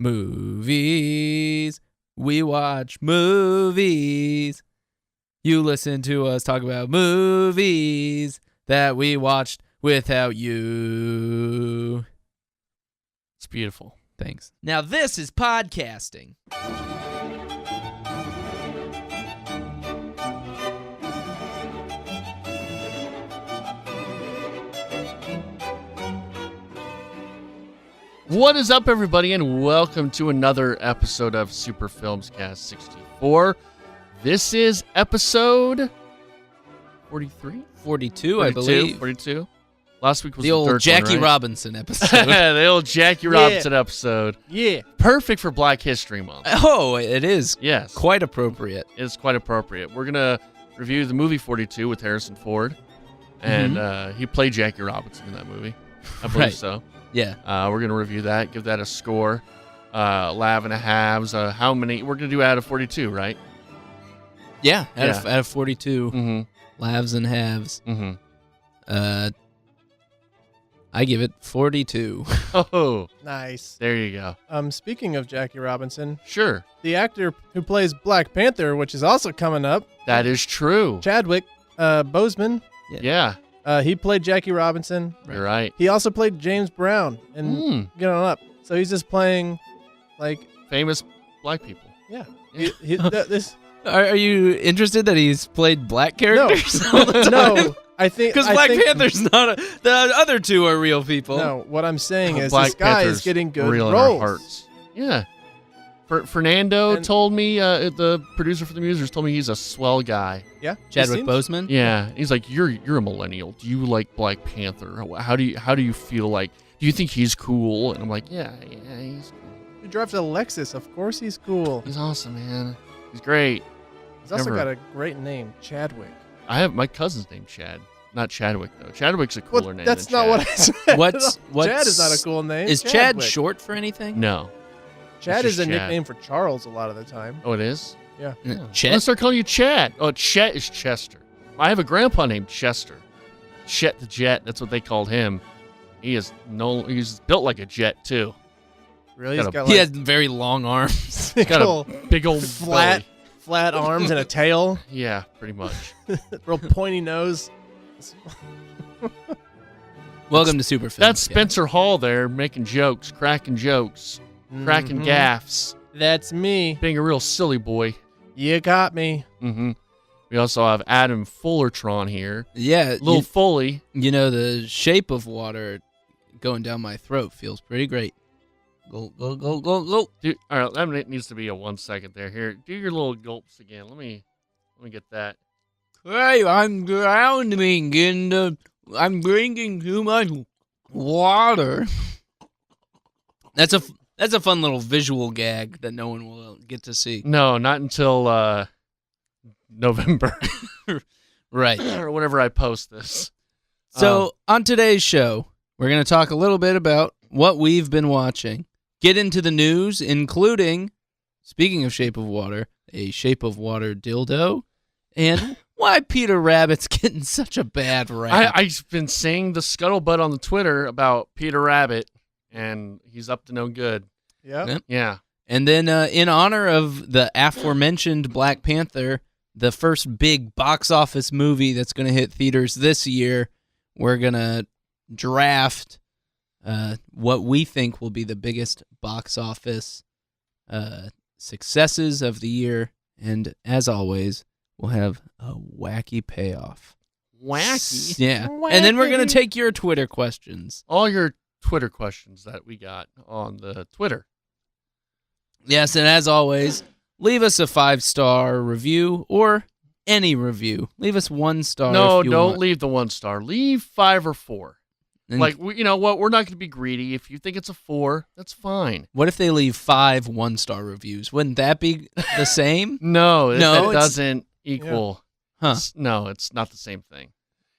Movies. We watch movies. You listen to us talk about movies that we watched without you. It's beautiful. Thanks. Now this is podcasting. What is up, everybody, and welcome to another episode of Super FilmsCast 64. This is episode 43? 42, I believe. 42. Last week was the old third Jackie one, right? Robinson episode. The old Jackie Robinson episode. Yeah. Perfect for Black History Month. Oh, it is. Yes. Quite appropriate. It's quite appropriate. We're going to review the movie 42 with Harrison Ford. And he played Jackie Robinson in that movie. I believe so. Yeah. We're going to review that, give that a score. Lav and a halves. How many? We're going to do out of 42, right? Yeah, out of 42. Mm-hmm. Lavs and halves. Mm-hmm. I give it 42. Oh, Nice. there you go. Speaking of Jackie Robinson, Sure. the actor who plays Black Panther, which is also coming up, That is true. Chadwick Boseman, Yeah, he played Jackie Robinson. you're right. He also played James Brown in Get On Up. So he's just playing, like, Famous black people. yeah. Yeah. This Are you interested that he's played black characters all the time? no, I think Because Black Panther's not the other two are real people. No, what I'm saying is Black this guy Panther's is getting good real roles. in our hearts. Yeah. Fernando And- told me, the producer for the Musers told me he's a swell guy. Yeah, Chadwick Boseman? Yeah, he's like, you're a millennial. Do you like Black Panther? How do you feel like? Do you think he's cool? And I'm like, yeah, he's He drives a Lexus. Of course, he's cool. he's awesome, man. He's great. He's also Never- got a great name, Chadwick. I have my cousin's named Chad, not Chadwick though. Chadwick's a cooler Well, name. that's than not Chad. what I said. What's Chad is not a cool name. Is Chad Chadwick. short for anything? No. Chad It's is a just Chad. nickname for Charles a lot of the time. Oh, it is. Yeah. Oh. I'm gonna Chet? start calling you Chad. Oh, Chet is Chester. I have a grandpa named Chester. Chet the Jet. That's what they called him. He's built like a jet too. Really? Got He's a- got He like has very long arms. He's got cool, a big old flat, belly. flat arms and a tail, Yeah, pretty much. real pointy nose. Welcome to Super Film. That's Spencer Hall there making jokes, cracking Mhm. gaffs, That's me. being a real silly boy. You got me. Mm-hmm. We also have Adam Fullerton here. Yeah, Little Foley. you know, the shape of water going down my throat feels pretty great. Go, go, go, go, go. Dude, all right, that needs to be a 1 second there. Here, do your little gulps again. Let me get that. Hey, I'm drowning in the... I'm drinking too much water. That's a fun little visual gag that no one will get to see. No, not until November Right. or whenever I post this. So, on today's show, we're going to talk a little bit about what we've been watching, get into the news, including, speaking of Shape of Water, a Shape of Water dildo, and why Peter Rabbit's getting such a bad rap. I've been saying the scuttlebutt on the Twitter about Peter Rabbit, and he's up to no good. Yep. Yeah. And then, in honor of the aforementioned Black Panther, the first big box office movie that's going to hit theaters this year, we're going to draft what we think will be the biggest box office successes of the year. And as always, we'll have a wacky payoff. Wacky. Yeah. And then we're going to take your Twitter questions. All your Twitter questions that we got on the Twitter. Yes, and as always, leave us a 5-star review or any review. Leave us 1 star. No, if you don't want. leave the 1 star. Leave 5 or 4. And Like, you know what? We're not going to be greedy. If you think it's a 4, that's fine. what if they leave 5 1-star reviews? Wouldn't that be the same? No, No, it it's- doesn't equal. Huh. No, it's not the same thing.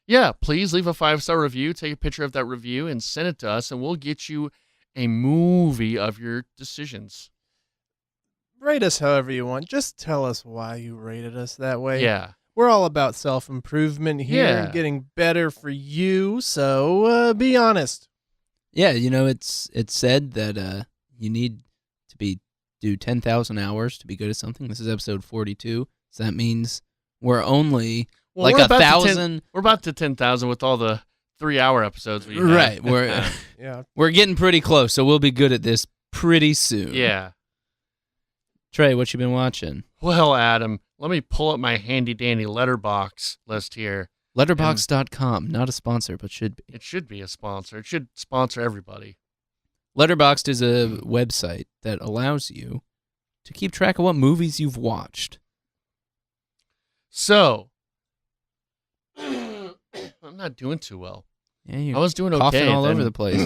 Yeah, please leave a 5-star review. Take a picture of that review and send it to us, and we'll get you a movie of your decisions. Rate us however you want. Just tell us why you rated us that way. Yeah. We're all about self-improvement here Yeah. and getting better for you, so be honest. Yeah, you know, it's said that you need to do 10,000 hours to be good at something. This is episode 42. So that means we're only like 1,000. We're about to 10,000 with all the 3-hour episodes we have. Right. We're getting pretty close, so we'll be good at this pretty soon. Yeah. Trey, what you been watching? Well, Adam, let me pull up my handy-dandy letterbox list here. Letterboxd.com, not a sponsor, but should be. It should be a sponsor. It should sponsor everybody. Letterboxd is a website that allows you to keep track of what movies you've watched. So, I'm not doing too well. Yeah, I was doing coughing okay. all over the place.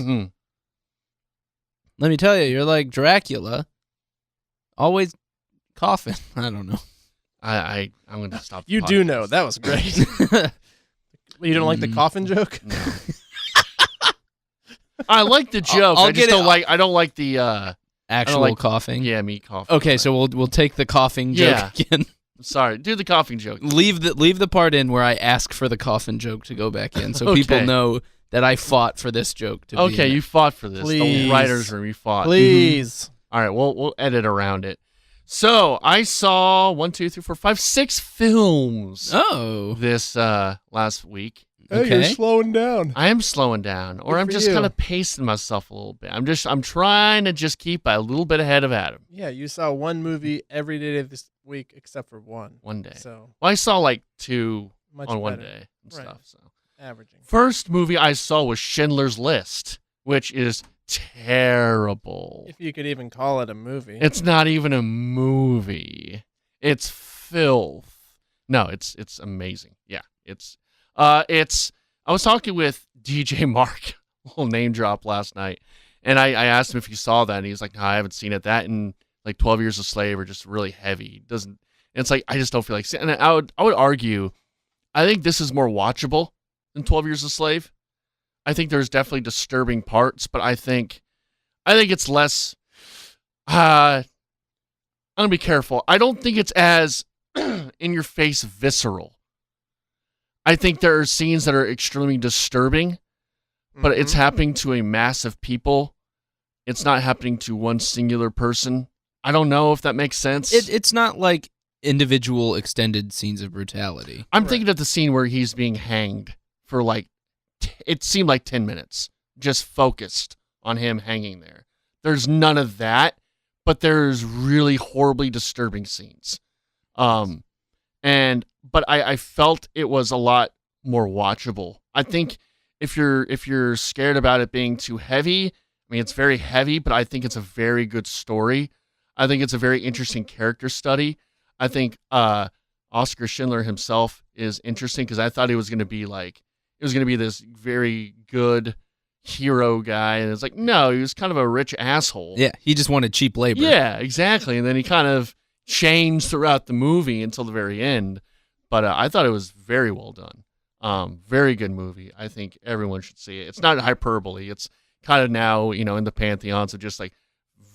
Let me tell you, you're like Dracula, always coughing. I don't know. I'm going to stop. You do know. That was great. You don't like the coffin joke? No. I like the joke. I don't like the actual coughing. Yeah, me coughing. Okay, so we'll take the coughing joke again. Sorry, do the coughing joke. Leave the part in where I ask for the coffin joke to go back in, so people know that I fought for this joke to be Okay, in you fought for this. Please. The writer's room, you fought. Please. All right, we'll edit around it. So I saw 6 films. This last week. Hey, you're slowing down. I am slowing down, or I'm just kind of pacing myself a little bit. I'm trying to just keep a little bit ahead of Adam. Yeah, you saw one movie every day of this week except for one. One day. So I saw like 2 much on one better. day and stuff. So averaging. first movie I saw was Schindler's List, which is terrible. If you could even call it a movie. It's not even a movie. It's filth. No, it's amazing. Yeah, it's. I was talking with DJ Mark, a little name drop last night, and I asked him if he saw that, and he's like, no, I haven't seen it. That and like 12 Years a Slave are just really heavy. And it's like I just don't feel like seeing. And I would argue, I think this is more watchable than 12 Years a Slave. I think there's definitely disturbing parts, but I think it's less. I'm gonna be careful. I don't think it's as in your face visceral. I think there are scenes that are extremely disturbing, but it's happening to a mass of people. It's not happening to one singular person. I don't know if that makes sense. It's not like individual extended scenes of brutality. I'm thinking of the scene where he's being hanged for like, it seemed like 10 minutes, just focused on him hanging there. There's none of that, but there's really horribly disturbing scenes. But I felt it was a lot more watchable. I think if you're scared about it being too heavy, I mean, it's very heavy, but I think it's a very good story. I think it's a very interesting character study. I think Oscar Schindler himself is interesting because I thought he was going to be this very good hero guy, and it's like, no, he was kind of a rich asshole. Yeah, he just wanted cheap labor. Yeah, exactly. And then he kind of changed throughout the movie until the very end. But I thought it was very well done. Very good movie. I think everyone should see it. It's not hyperbole. It's kind of now, in the pantheons of just like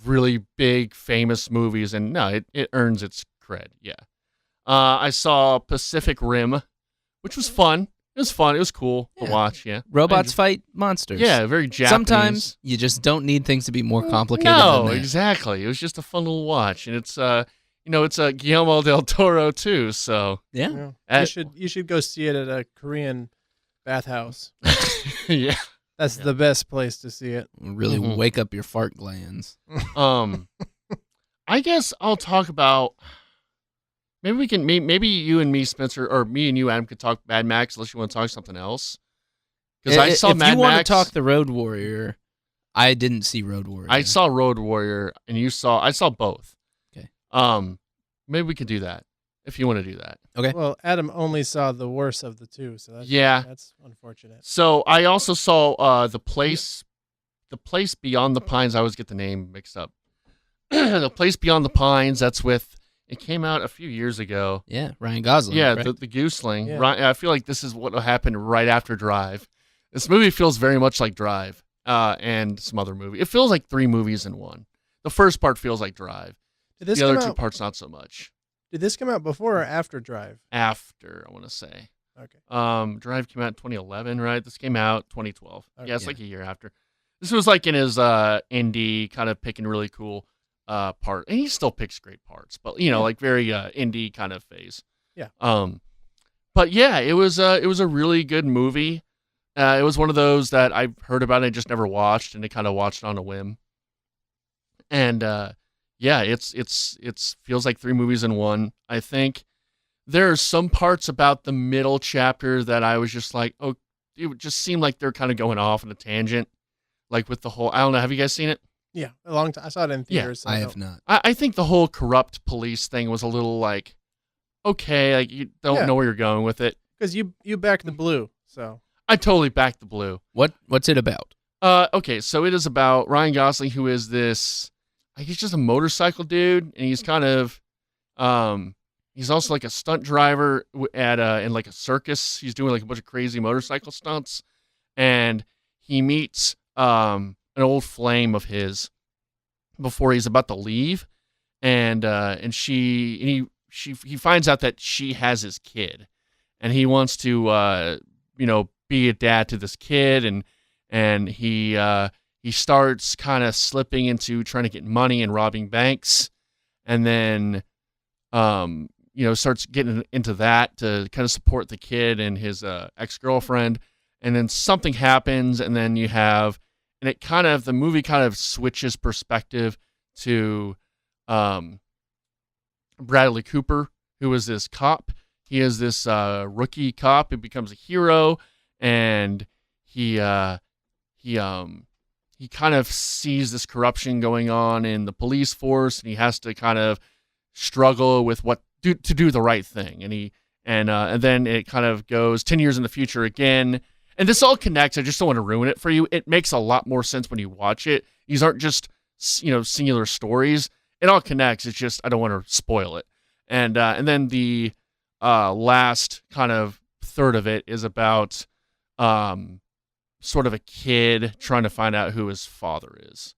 really big, famous movies. And no, it earns its cred. Yeah. I saw Pacific Rim, which was fun. It was fun. It was cool to watch. Yeah. Robots fight monsters. Yeah, very Japanese. Sometimes you just don't need things to be more complicated No, than that. Exactly. It was just a fun little watch. And it's it's a Guillermo del Toro too, so yeah. You should go see it at a Korean bathhouse. Yeah, that's the best place to see it. Really wake up your fart glands. I guess I'll talk about. Maybe you and me, Spencer, or me and you, Adam, could talk Mad Max unless you want to talk something else. Because I saw Mad Max. If you want to talk the Road Warrior, I didn't see Road Warrior. I saw Road Warrior, and I saw both. Okay. Maybe we could do that if you want to do that. Okay. Well, Adam only saw the worst of the two, so that's unfortunate. So I also saw the place Beyond the Pines. I always get the name mixed up. The Place Beyond the Pines. It came out a few years ago. Yeah, Ryan Gosling. Yeah, right? the Gooseling. Yeah. I feel like this is what happened right after Drive. This movie feels very much like Drive and some other movie. It feels like 3 movies in one. The first part feels like Drive. The other 2 parts, not so much. Did this come out before or after Drive? After, I want to say. Okay. Drive came out in 2011, right? This came out 2012. Okay. Yeah, it's like a year after. This was like in his indie kind of picking really cool part, and he still picks great parts, but like very indie kind of phase. Yeah. But yeah, it was a really good movie. It was one of those that I've heard about and I just never watched, and I kind of watched on a whim. And yeah, it's feels like 3 movies in one. I think there are some parts about the middle chapter that I was just like, oh, it just seemed like they're kind of going off on a tangent, like with the whole. I don't know. Have you guys seen it? Yeah, a long time. I saw it in theaters. I have not. I think the whole corrupt police thing was a little like, okay, like you don't know where you're going with it. Because you backed the blue, so. I totally backed the blue. What's it about? Okay, so it is about Ryan Gosling, who is this, he's just a motorcycle dude, and he's kind of, he's also like a stunt driver in like a circus. He's doing like a bunch of crazy motorcycle stunts, and he meets an old flame of his before he's about to leave, and he finds out that she has his kid, and he wants to be a dad to this kid, and he starts kind of slipping into trying to get money and robbing banks, and then starts getting into that to kind of support the kid and his ex-girlfriend, and then something happens, and then the movie kind of switches perspective to Bradley Cooper, who is this cop. He is this rookie cop who becomes a hero, and he kind of sees this corruption going on in the police force, and he has to kind of struggle with to do the right thing. And then it kind of goes 10 years in the future again. And this all connects. I just don't want to ruin it for you. It makes a lot more sense when you watch it. These aren't just, singular stories. It all connects. It's just, I don't want to spoil it. And then the last kind of third of it is about sort of a kid trying to find out who his father is.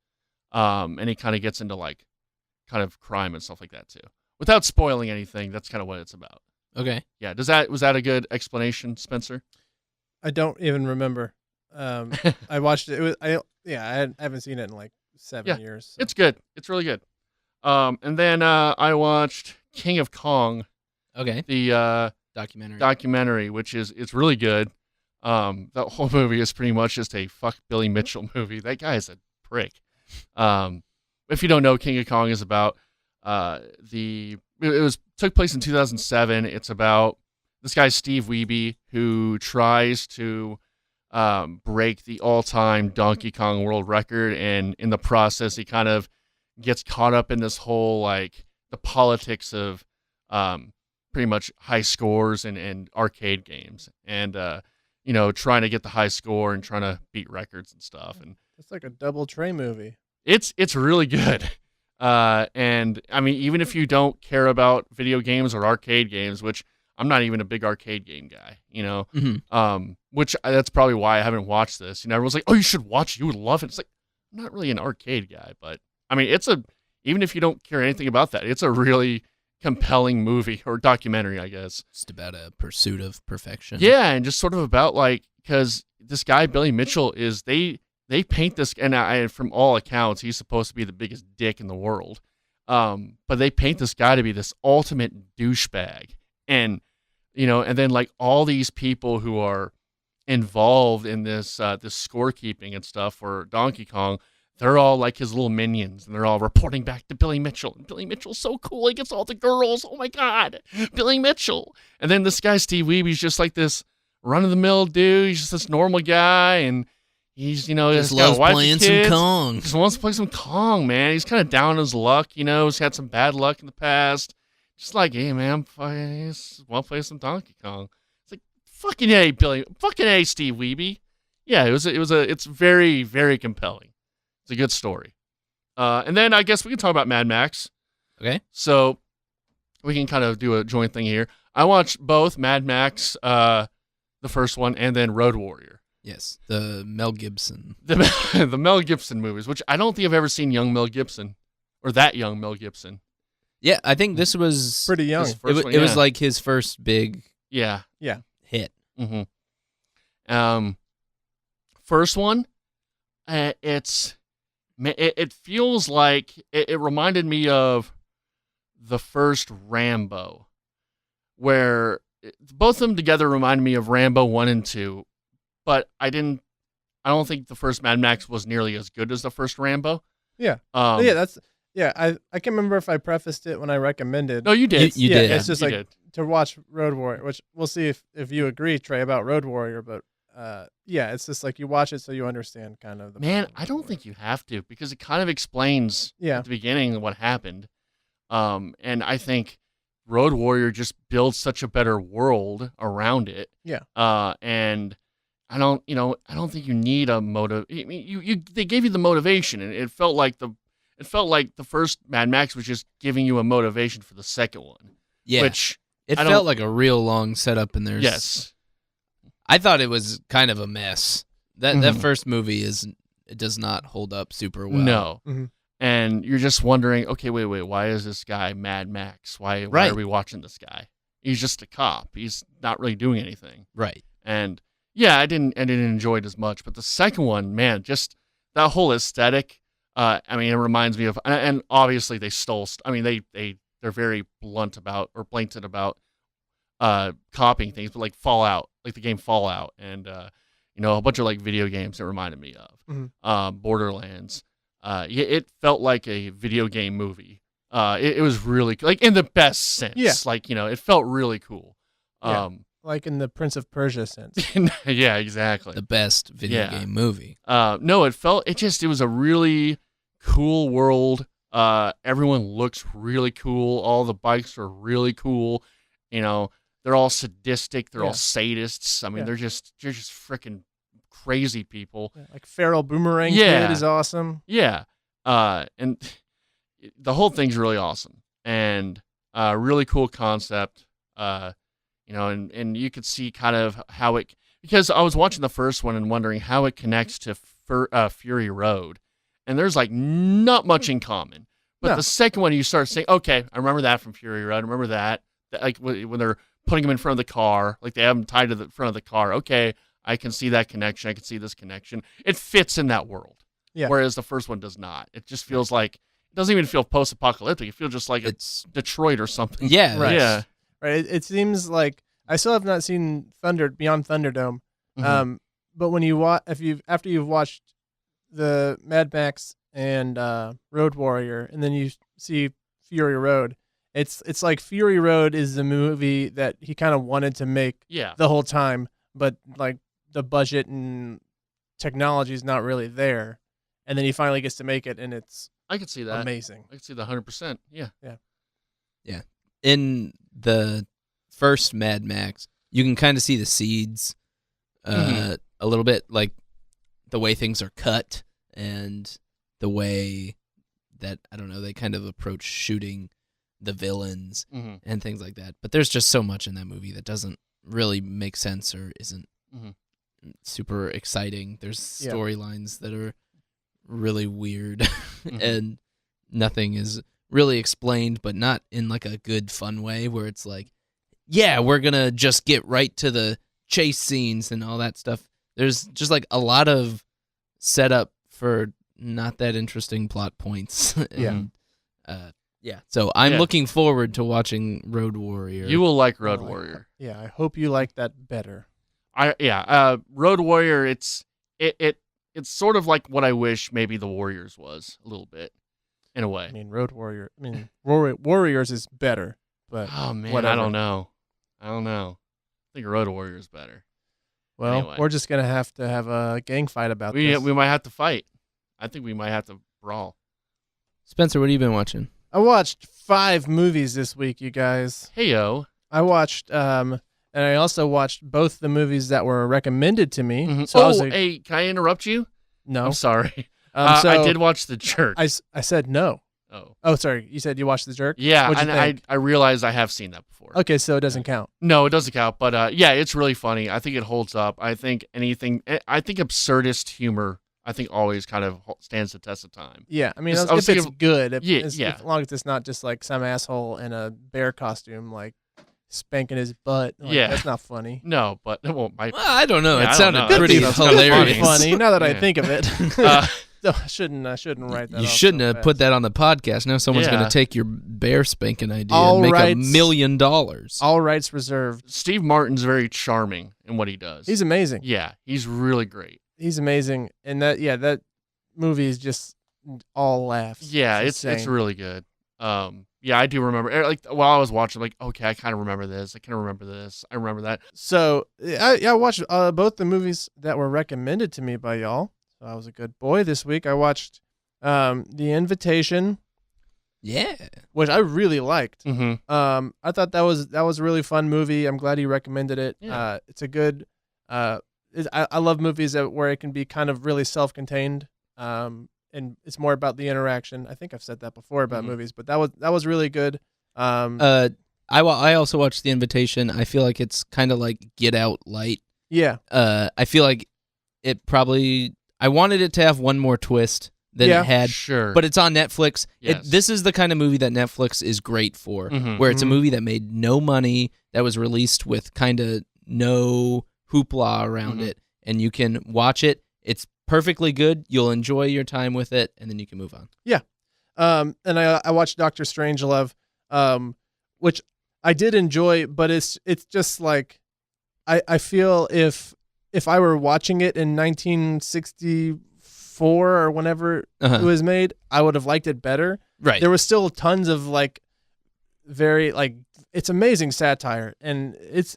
And he kind of gets into like kind of crime and stuff like that too. Without spoiling anything, that's kind of what it's about. Okay. Yeah. Was that a good explanation, Spencer? I don't even remember. I watched it. I haven't seen it in like 7 years. So. It's good. It's really good. And then I watched King of Kong. Okay. The documentary, which it's really good. That whole movie is pretty much just a fuck Billy Mitchell movie. That guy is a prick. If you don't know, King of Kong is about took place in 2007. It's about this guy Steve Wiebe, who tries to break the all-time Donkey Kong world record, and in the process he kind of gets caught up in this whole like the politics of pretty much high scores and arcade games, and trying to get the high score and trying to beat records and stuff. And it's like a double Trey movie. It's really good. And I mean, even if you don't care about video games or arcade games, which I'm not even a big arcade game guy, Mm-hmm. Which that's probably why I haven't watched this. Everyone's like, oh, you should watch it. You would love it. It's like, I'm not really an arcade guy, but I mean, even if you don't care anything about that, it's a really compelling movie or documentary, I guess. Just about a pursuit of perfection. Yeah. And just sort of about like, because this guy, Billy Mitchell, they paint this, and from all accounts, he's supposed to be the biggest dick in the world. But they paint this guy to be this ultimate douchebag. And then like all these people who are involved in this scorekeeping and stuff for Donkey Kong, they're all like his little minions, and they're all reporting back to Billy Mitchell. And Billy Mitchell's so cool. He gets all the girls. Oh my God, Billy Mitchell. And then this guy, Steve Wiebe's just like this run-of-the-mill dude. He's just this normal guy, and he's, just loves playing some Kong. Just wants to play some Kong, man. He's kind of down on his luck, He's had some bad luck in the past. Just like, hey, man, I just want to play some Donkey Kong. It's like, fucking A, Billy. Fucking A, Steve Wiebe. Yeah, it's very, very compelling. It's a good story. And then I guess we can talk about Mad Max. Okay. So we can kind of do a joint thing here. I watched both Mad Max, the first one, and then Road Warrior. Yes, the Mel Gibson. The Mel Gibson movies, which I don't think I've ever seen young Mel Gibson, or that young Mel Gibson. Yeah, I think this was pretty young. It was like his first big hit. Mm-hmm. First one, it's it feels like it reminded me of the first Rambo, where both of them together reminded me of Rambo 1 and 2, but I don't think the first Mad Max was nearly as good as the first Rambo. Yeah. I can't remember if I prefaced it when I recommended. No, you did. You did. It's just You like did. to watch Road Warrior, which we'll see if you agree, Trey, about Road Warrior. But it's just like you watch it so you understand kind of the. Man, I don't think you have to, because it kind of explains at the beginning what happened. And I think Road Warrior just builds such a better world around it. Yeah. And I don't think you need a motive. I mean, they gave you the motivation, and it felt like the first Mad Max was just giving you a motivation for the second one. Yeah. Which it felt like a real long setup, and there's. Yes. I thought it was kind of a mess. That first movie it does not hold up super well. No. Mm-hmm. And you're just wondering, okay, wait, why is this guy Mad Max? Why are we watching this guy? He's just a cop. He's not really doing anything. Right. And yeah, I didn't enjoy it as much. But the second one, man, just that whole aesthetic. I mean, it reminds me of, and obviously they stole. I mean, they're very blatant about copying things, but like Fallout, like the game Fallout, and a bunch of like video games it reminded me of. Borderlands. It felt like a video game movie. It was really like in the best sense. Yeah. Like, it felt really cool. Like in the Prince of Persia sense. Yeah, exactly. The best video game movie. No, it was a really cool world. Everyone looks really cool. All the bikes are really cool. They're all sadistic. They're all sadists. I mean, they're just freaking crazy people. Yeah, like Feral Boomerang Kid is awesome. Yeah. And the whole thing's really awesome, and really cool concept. And you could see kind of how it, because I was watching the first one and wondering how it connects to Fury Road, and there's like not much in common. But the second one, you start saying, okay, I remember that from Fury Road. I remember that like when they're putting him in front of the car, like they have him tied to the front of the car. Okay, I can see that connection. I can see this connection. It fits in that world. Yeah. Whereas the first one does not. It just feels like, it doesn't even feel post-apocalyptic. It feels just like it's Detroit or something. Yeah. Right. Yeah. Right. It seems like I still have not seen Beyond Thunderdome. Mm-hmm. But when you after you've watched the Mad Max and Road Warrior, and then you see Fury Road, it's like Fury Road is the movie that he kind of wanted to make the whole time, but like the budget and technology is not really there, and then he finally gets to make it, and it's I could see that. Amazing. I could see the 100%. Yeah. In the first Mad Max, you can kind of see the seeds a little bit, like the way things are cut and the way that, I don't know, they kind of approach shooting the villains and things like that. But there's just so much in that movie that doesn't really make sense or isn't super exciting. There's storylines that are really weird and nothing is really explained, but not in like a good fun way where it's like, yeah, we're gonna just get right to the chase scenes and all that stuff. There's just like a lot of setup for not that interesting plot points. So I'm looking forward to watching Road Warrior. You will like Road Warrior. Yeah, I hope you like that better. Road Warrior, it's sort of like what I wish maybe The Warriors was a little bit, in a way. I mean, Warriors is better, but oh man, whatever. I don't know. I think Road Warrior is better. Well, anyway. We're just gonna have to have a gang fight about this. We might have to fight. I think we might have to brawl. Spencer, what have you been watching? I watched 5 movies this week, you guys. Heyo. I watched, and I also watched both the movies that were recommended to me. Mm-hmm. So hey, can I interrupt you? No. I'm sorry. So I did watch The Jerk. I said no. Oh, sorry. You said you watched The Jerk? Yeah, What'd and you think? I realized I have seen that before. Okay, so it doesn't count. No, it doesn't count. But it's really funny. I think it holds up. I think absurdist humor, I think always kind of stands the test of time. Yeah, I mean, I was if it's thinking- good, Yeah. as long as it's not just like some asshole in a bear costume, like spanking his butt. Like, Yeah. that's not funny. No, but Well, I don't know. Yeah, it I sounded don't know. pretty That's kinda hilarious. Pretty funny, now that I Yeah. think of it. I shouldn't write that. You off shouldn't so have fast. put that on the podcast. Now someone's Yeah. going to take your bear spanking idea All and make rights- $1 million. All rights reserved. Steve Martin's very charming in what he does. He's amazing. Yeah, he's really great. He's amazing, and that movie is just all laughs. Yeah, it's insane. really good. Yeah, I do remember. Like while I was watching, like, okay, I kind of remember this. I kind of remember this. I remember that. So I watched both the movies that were recommended to me by y'all. So I was a good boy this week. I watched The Invitation, Yeah. which I really liked. Mm-hmm. I thought that was a really fun movie. I'm glad he recommended it. Yeah. It's a good. I love movies where it can be kind of really self-contained. And it's more about the interaction. I think I've said that before about Mhm. movies, but that was really good. I also watched The Invitation. I feel like it's kind of like Get Out light. Yeah, I feel like it probably. I wanted it to have one more twist than Yeah. it had, Sure. but it's on Netflix. Yes. This is the kind of movie that Netflix is great for, Mhm. where it's a Mhm. movie that made no money, that was released with kind of no hoopla around Mhm. it, and you can watch it. It's perfectly good. You'll enjoy your time with it, and then you can move on. and I watched Doctor Strangelove, which I did enjoy, but it's just like I feel if I were watching it in 1964 or whenever it was made, I would have liked it better. Right. There was still tons of like very like it's amazing satire, and it's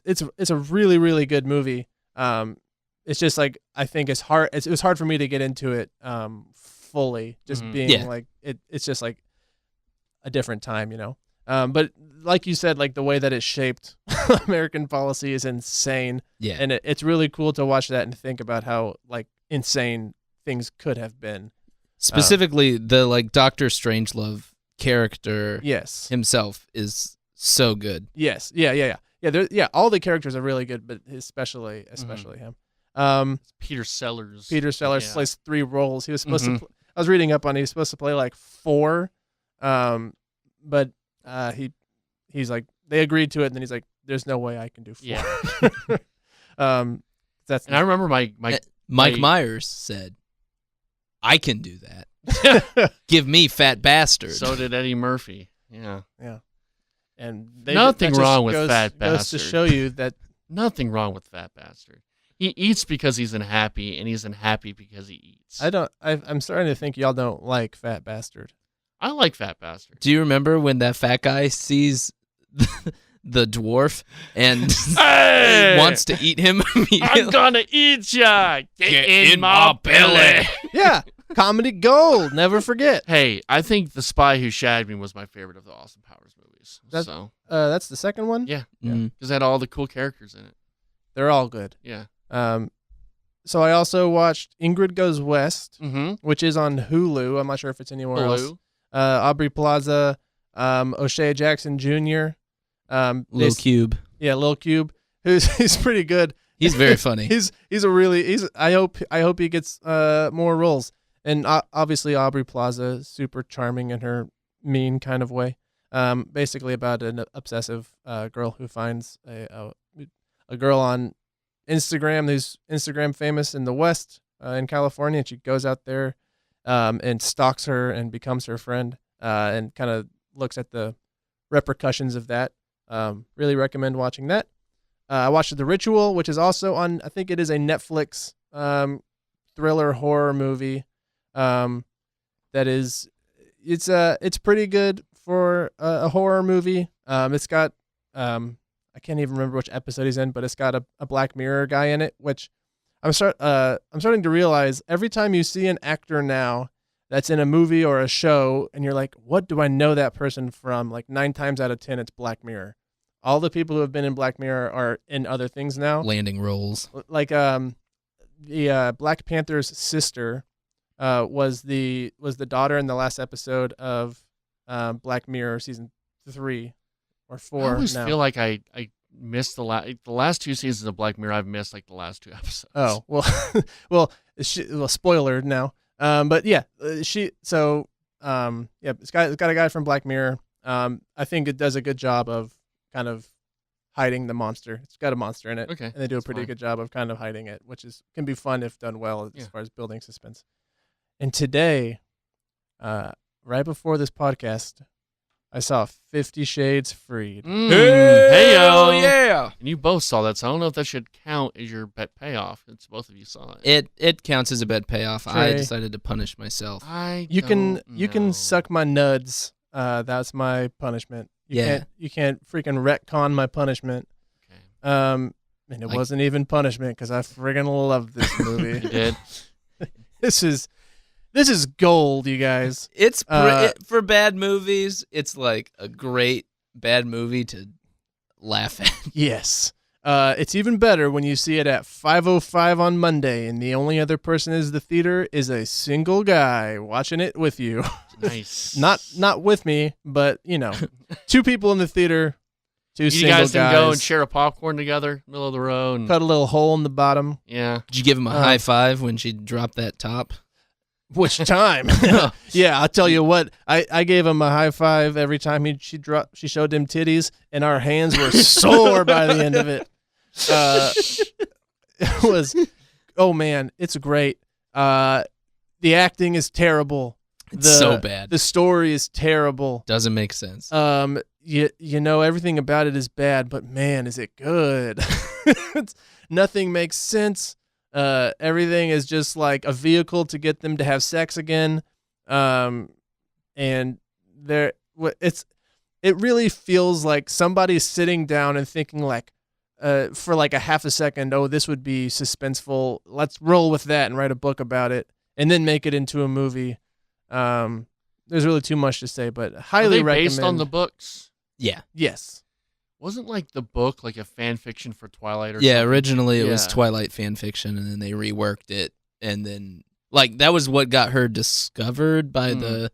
a really really good movie. It's just like I think it's hard. It was hard for me to get into it fully, just Mhm. being Yeah. like it's just like a different time, you know. But like you said, like the way that it shaped American policy is insane, Yeah. and it's really cool to watch that and think about how like insane things could have been. Specifically, the like Doctor Strangelove character Yes. himself is so good. Yes. Yeah. All the characters are really good, but especially him. Peter Sellers. Peter Sellers Yeah. plays 3 roles. He was supposed Mhm. to. I was reading up on. He was supposed to play like 4, but he's like they agreed to it, and then he's like, "There's no way I can do 4." Yeah. That's And I remember my Mike Myers said, "I can do that. Give me fat bastard." so did Eddie Murphy. Yeah. and Nothing that just wrong with goes, Fat goes to Bastard. show you that Nothing wrong with Fat Bastard. He eats because he's unhappy, and he's unhappy because he eats. I'm starting to think y'all don't like Fat Bastard. I like Fat Bastard. Do you remember when that fat guy sees the dwarf and Hey! wants to eat him immediately? I'm gonna eat ya. Get in my belly. Yeah, comedy gold. Never forget. Hey, I think The Spy Who Shagged Me was my favorite of the Austin Powers movies. That's- So, That's the second one. yeah. Mm. Because it had all the cool characters in it. They're all good. Yeah. So I also watched Ingrid Goes West, Mm-hmm. which is on Hulu. I'm not sure if it's anywhere else. Blue. Aubrey Plaza, O'Shea Jackson Jr., Lil Cube. Lil Cube, he's pretty good. He's very funny. I hope he gets more roles. And obviously Aubrey Plaza, super charming in her mean kind of way. Basically about an obsessive girl who finds a girl on Instagram who's Instagram famous in the West in California, and she goes out there and stalks her and becomes her friend and kind of looks at the repercussions of that. Really recommend watching that. I watched The Ritual, which is also on, I think it is a Netflix thriller horror movie. It's pretty good for a horror movie. It's got I can't even remember which episode he's in, but it's got a Black Mirror guy in it, which I'm starting to realize every time you see an actor now that's in a movie or a show and you're like, what do I know that person from? Like 9 times out of 10, it's Black Mirror. All the people who have been in Black Mirror are in other things now. Landing roles. Like the Black Panther's sister was the daughter in the last episode of Black Mirror season 3 or 4. I always now. feel like I missed the last 2 seasons of Black Mirror. I've missed like the last 2 episodes. Oh well, spoiler now. But yeah, it's got a guy from Black Mirror. I think it does a good job of kind of hiding the monster. It's got a monster in it, Okay, and they do a that's pretty fine. good job of kind of hiding it, which can be fun if done well as Yeah. far as building suspense. And today, right before this podcast, I saw 50 Shades Freed. Hey yo, yeah! And you both saw that, so I don't know if that should count as your bet payoff. Since both of you saw it. It counts as a bet payoff. I Trey, decided to punish myself. You can suck my nuds. That's my punishment. You can't freaking retcon my punishment. Okay. And it wasn't even punishment because I friggin' love this movie. You did. This is gold, you guys. It's for bad movies. It's like a great bad movie to laugh at. Yes. It's even better when you see it at 5:05 on Monday, and the only other person in the theater is a single guy watching it with you. Nice. Not with me, but two people in the theater, two You single guys can go and share a popcorn together, middle of the road. And, cut a little hole in the bottom. yeah. Did you give him a high five when she dropped that top? Which time? Yeah, I'll tell you what. I gave him a high five every time she showed them titties, and our hands were sore by the end of it. It was, oh man, it's great. The acting is terrible. It's so bad. The story is terrible. Doesn't make sense. Everything about it is bad, but man, is it good. Nothing makes sense. Everything is just like a vehicle to get them to have sex again. And it really feels like somebody's sitting down and thinking like, for like a half a second, oh, this would be suspenseful. Let's roll with that and write a book about it and then make it into a movie. There's really too much to say, but highly recommend. Based on the books? Yeah. Yes. Wasn't like the book like a fan fiction for Twilight or something? Yeah, originally it was Twilight fan fiction, and then they reworked it, and then like that was what got her discovered by the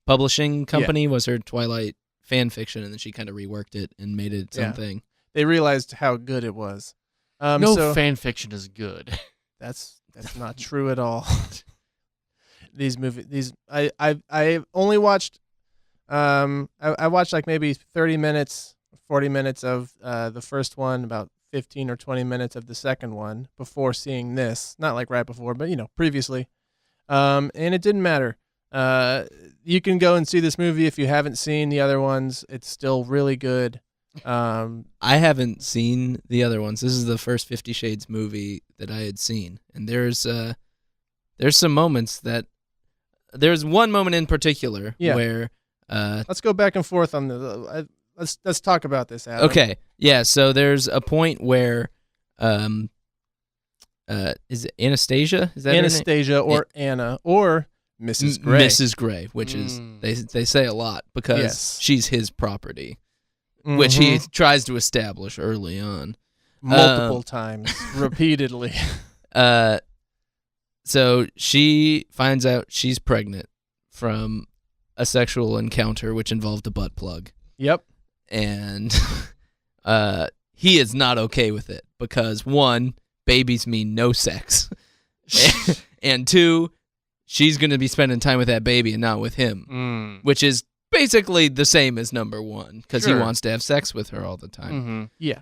publishing company was her Twilight fan fiction, and then she kind of reworked it and made it its own thing. They realized how good it was. No fan fiction is good. That's not true at all. I only watched I watched like maybe 30 minutes, 40 minutes of the first one, about 15 or 20 minutes of the second one before seeing this. Not like right before, but previously. And it didn't matter. You can go and see this movie if you haven't seen the other ones. It's still really good. I haven't seen the other ones. This is the first 50 Shades movie that I had seen, and there's some moments that there's one moment in particular where let's go back and forth on the let's talk about this, Adam. Okay, yeah. So there's a point where is it Anastasia? Is that Anastasia or Anna or Mrs. Gray? Mrs. Gray, which is they say a lot because she's his property. Mm-hmm. Which he tries to establish early on. Multiple times, repeatedly. So she finds out she's pregnant from a sexual encounter which involved a butt plug. Yep. And he is not okay with it because, one, babies mean no sex. And two, she's going to be spending time with that baby and not with him, which is basically the same as number one because he wants to have sex with her all the time. Mm-hmm. Yeah.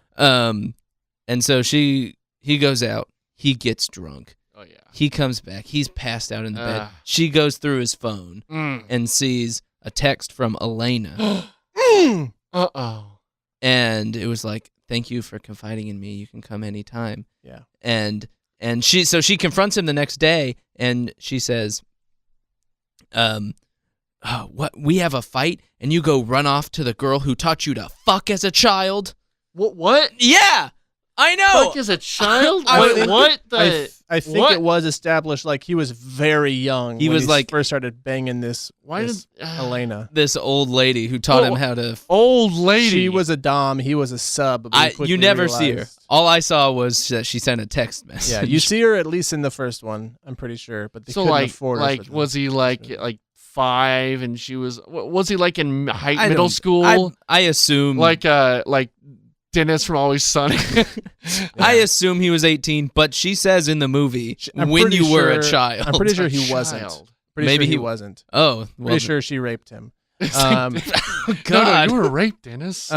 And so he goes out. He gets drunk. Oh yeah. He comes back. He's passed out in the bed. She goes through his phone and sees a text from Elena. Uh-oh. And it was like, "Thank you for confiding in me. You can come anytime." Yeah. And she confronts him the next day, and she says, what? We have a fight, and you go run off to the girl who taught you to fuck as a child? What? Yeah, I know. Fuck as a child? I think what? it was established like he was very young. He was like first started banging this Elena, this old lady who taught him how to. Old lady. She was a dom. He was a sub. You never see her. All I saw was that she sent a text message. Yeah, you see her at least in the first one. I'm pretty sure, but they couldn't afford her. Like, was he like 5 and she was he like in middle school? I assume like Dennis from Always Sunny. I assume he was 18, but she says in the movie when you were a child. I'm pretty sure he wasn't. Maybe he wasn't. Oh, well, pretty sure she raped him. God, no, you were raped, Dennis.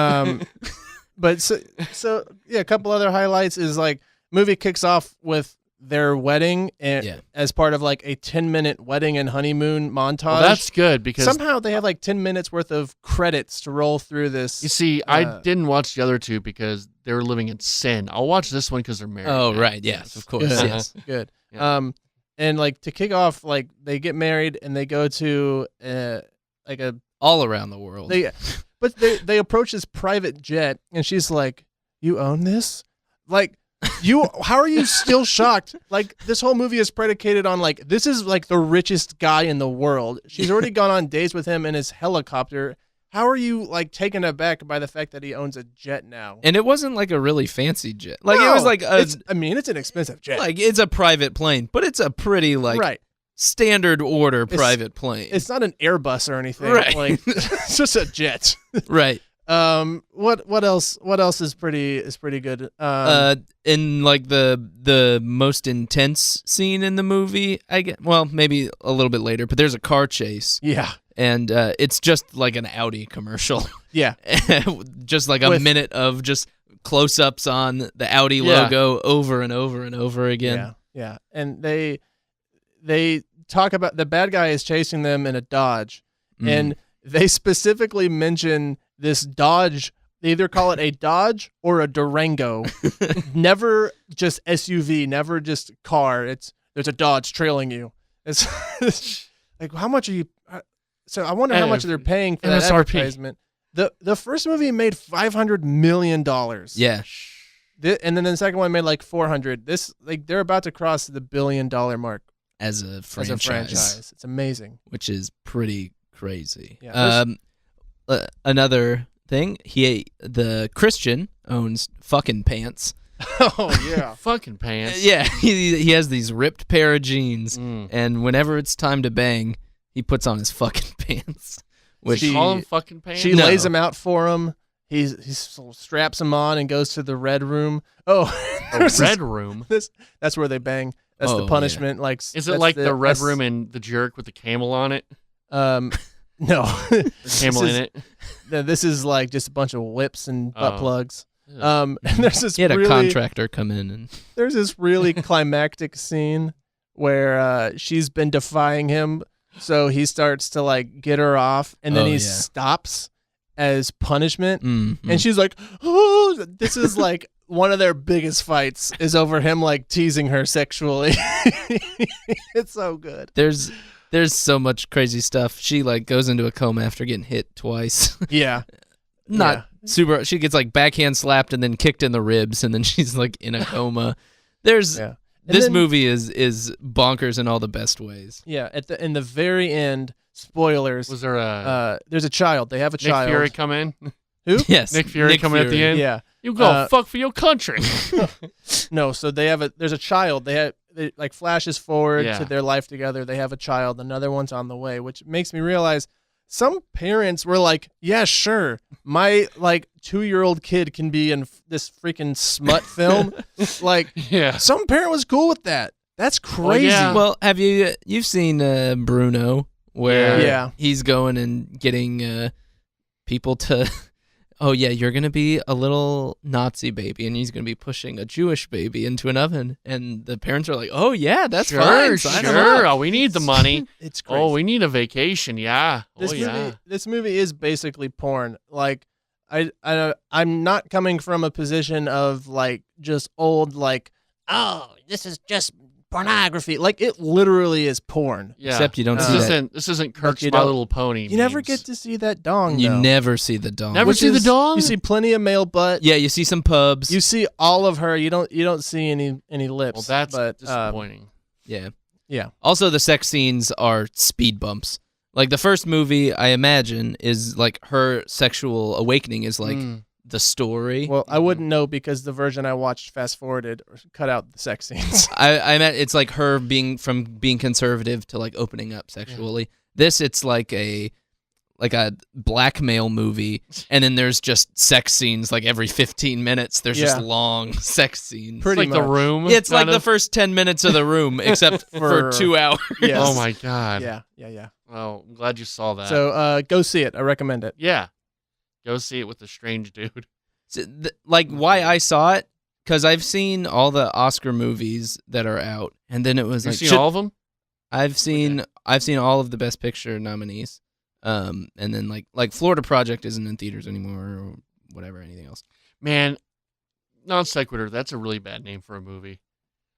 But so yeah, a couple other highlights is like movie kicks off with their wedding and Yeah. as part of like a 10-minute wedding and honeymoon montage. Well, that's good because somehow they have like 10 minutes worth of credits to roll through this. you see, I didn't watch the other two because they were living in sin. I'll watch this one because they're married. Oh, now. right. Yes, of course. Good. Yes. Good. Yeah. And like to kick off, like they get married and they go to like a All around the world. but they approach this private jet and she's like, "You own this?" Like, how are you still shocked? Like, this whole movie is predicated on like, this is like the richest guy in the world. She's already gone on dates with him in his helicopter. How are you like taken aback by the fact that he owns a jet now? And it wasn't like a really fancy jet. Like it was like it's an expensive jet. like it's a private plane, but it's a pretty like right. standard order private plane. It's not an Airbus or anything. Right. Like it's just a jet. Right. What else is pretty good? In like the most intense scene in the movie, I get, well, maybe a little bit later, but there's a car chase. Yeah. And it's just like an Audi commercial. Yeah. Just like a minute of just close-ups on the Audi logo over and over and over again. Yeah. Yeah. And they talk about the bad guy is chasing them in a Dodge, and they specifically mention this Dodge. They either call it a Dodge or a Durango. Never just SUV, never just car. There's a Dodge trailing you. It's like, how much are you? So I wonder how much they're paying for that MSRP. advertisement. The first movie made $500 million. Yeah. And then the second one made like 400. This like they're about to cross the $1 billion mark As a franchise. as a franchise. It's amazing. Which is pretty crazy. Yeah, Another thing, the Christian owns fucking pants. Oh yeah. Fucking pants. Yeah, he has these ripped pair of jeans, and whenever it's time to bang, he puts on his fucking pants. Which Does she call him fucking pants? She lays him out for him. He straps him on and goes to the red room. Oh, the red room. That's where they bang. That's the Oh, punishment. Like, Is it like the red room in The Jerk with the camel on it? No, The camel in it. This is like just a bunch of whips and butt plugs. Yeah. And there's this he had a really, contractor come in and there's this really climactic scene where she's been defying him, so he starts to like get her off, and then he stops as punishment, and she's like, "Oh, this is like." One of their biggest fights is over him like teasing her sexually. It's so good. there's so much crazy stuff. She like goes into a coma after getting hit twice. Yeah. Not super. She gets like backhand slapped and then kicked in the ribs, and then she's like in a coma. This movie is bonkers in all the best ways. Yeah. In the very end, spoilers. Was there there's a child. They have a child. Nick Fury come in? Who? Yes, Nick Fury coming at the end? Yeah. You go fuck for your country. No, so there's a child. They like flashes forward Yeah. to their life together. They have a child. Another one's on the way, which makes me realize some parents were like, "Yeah, sure, my like 2-year-old kid can be in this freaking smut film." Like, Yeah. some parent was cool with that. That's crazy. yeah. Well, have you've seen Bruno, where Yeah. he's going and getting people to, oh yeah, you're gonna be a little Nazi baby, and he's gonna be pushing a Jewish baby into an oven, and the parents are like, oh yeah, that's fine, sign 'em up. Sure. Oh, we need the money. It's crazy. Oh, we need a vacation. Yeah. This movie is basically porn. Like, I'm not coming from a position of like just old like, oh, this is just pornography. Like, it literally is porn. Yeah. Except you don't see that. This isn't Kirk's you My don't- Little Pony. You never memes. get to see that dong. You though. never see the dong. Never see the dong? You see plenty of male butt. Yeah, you see some pubs. You see all of her. You don't see any lips. Well, that's but, disappointing. Yeah. Yeah. Also, the sex scenes are speed bumps. Like the first movie, I imagine, is like her sexual awakening is like the story. Well, I wouldn't know because the version I watched fast forwarded or cut out the sex scenes. I meant it's like her being conservative to like opening up sexually. Yeah. This, it's like a blackmail movie, and then there's just sex scenes like every 15 minutes. There's just long sex scenes. Pretty It's like The Room. It's like the first 10 minutes of The Room, except for 2 hours. Yes. Oh my god. Yeah. Well, I'm glad you saw that. So go see it. I recommend it. Yeah. Go see it with a strange dude. So, like why I saw it, because I've seen all the Oscar movies that are out, and then it was You've like, seen all of them? I've seen all of the Best Picture nominees, and then like Florida Project isn't in theaters anymore or whatever, anything else. Man, non sequitur. That's a really bad name for a movie.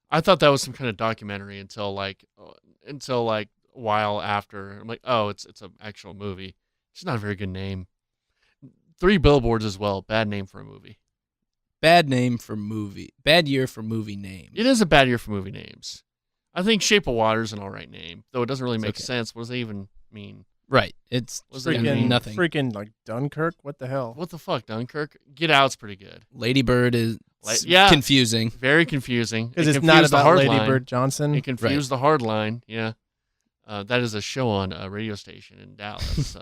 I thought that was some kind of documentary until like a while after. I'm like, oh, it's an actual movie. It's not a very good name. 3 Billboards as well. Bad name for a movie. Bad name for movie. Bad year for movie names. It is a bad year for movie names. I think Shape of Water is an all right name, though it doesn't really make sense. What does that even mean? Right. It's nothing. Freaking like Dunkirk. What the hell? What the fuck, Dunkirk? Get Out's pretty good. Lady Bird is yeah, confusing. Very confusing. Because it's not about Lady Bird Johnson. It confused the hard line. Yeah. That is a show on a radio station in Dallas.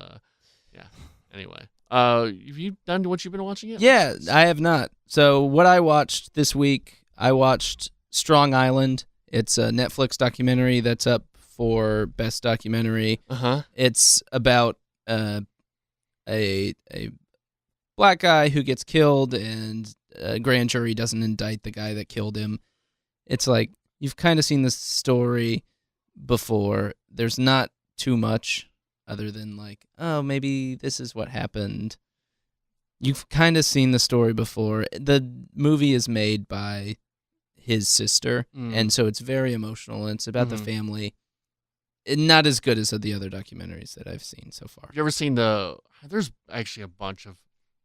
Yeah. Anyway. Have you done what you've been watching yet? Yeah, I have not. So what I watched this week, I watched Strong Island. It's a Netflix documentary that's up for Best Documentary. Uh-huh. It's about a black guy who gets killed and a grand jury doesn't indict the guy that killed him. It's like, you've kind of seen this story before. There's not too much other than like, oh, maybe this is what happened. You've kind of seen the story before. The movie is made by his sister, and so it's very emotional, and it's about the family. Not as good as the other documentaries that I've seen so far. Have you ever seen there's actually a bunch of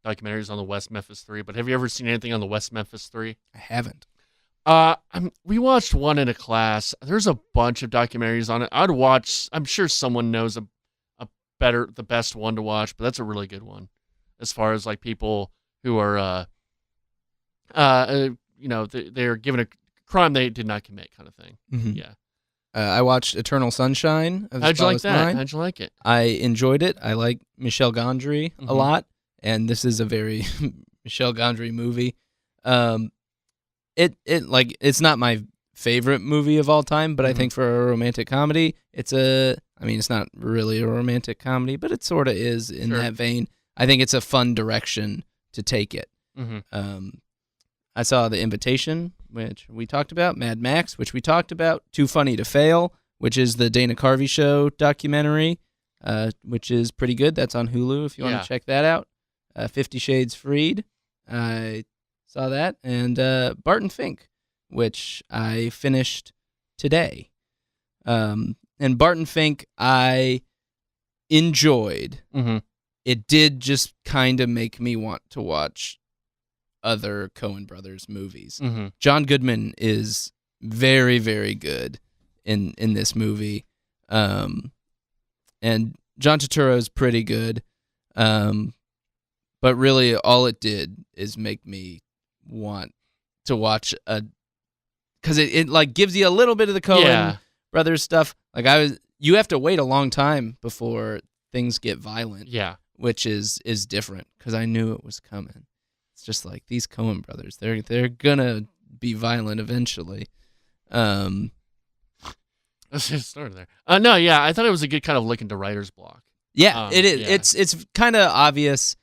documentaries on the West Memphis 3, but have you ever seen anything on the West Memphis 3? I haven't. We watched one in a class. There's a bunch of documentaries on it. I'd watch. I'm sure someone knows the best one to watch, but that's a really good one. As far as like people who are, they're given a crime they did not commit, kind of thing. Mm-hmm. Yeah. I watched Eternal Sunshine of the How'd you like Spotless that? Mind. How'd you like it? I enjoyed it. I like Michel Gondry a lot, and this is a very Michel Gondry movie. It's not my favorite movie of all time, but I think for a romantic comedy, it's not really a romantic comedy, but it sort of is in that vein. I think it's a fun direction to take it. I saw The Invitation, which we talked about, Mad Max, which we talked about, Too Funny to Fail, which is the Dana Carvey Show documentary, which is pretty good. That's on Hulu if you want to check that out. 50 Shades Freed, I saw that, and Barton Fink, which I finished today. And Barton Fink, I enjoyed. It did just kind of make me want to watch other Coen Brothers movies. John Goodman is very, very good in this movie. And John Turturro is pretty good. But really all it did is make me want to watch because it like gives you a little bit of the Coen Brothers stuff. Like you have to wait a long time before things get violent. Yeah. Which is different because I knew it was coming. It's just like these Coen Brothers, they're gonna be violent eventually. Let's just start there. No, yeah, I thought it was a good kind of look into writer's block. Yeah, it is. Yeah. It's kind of obvious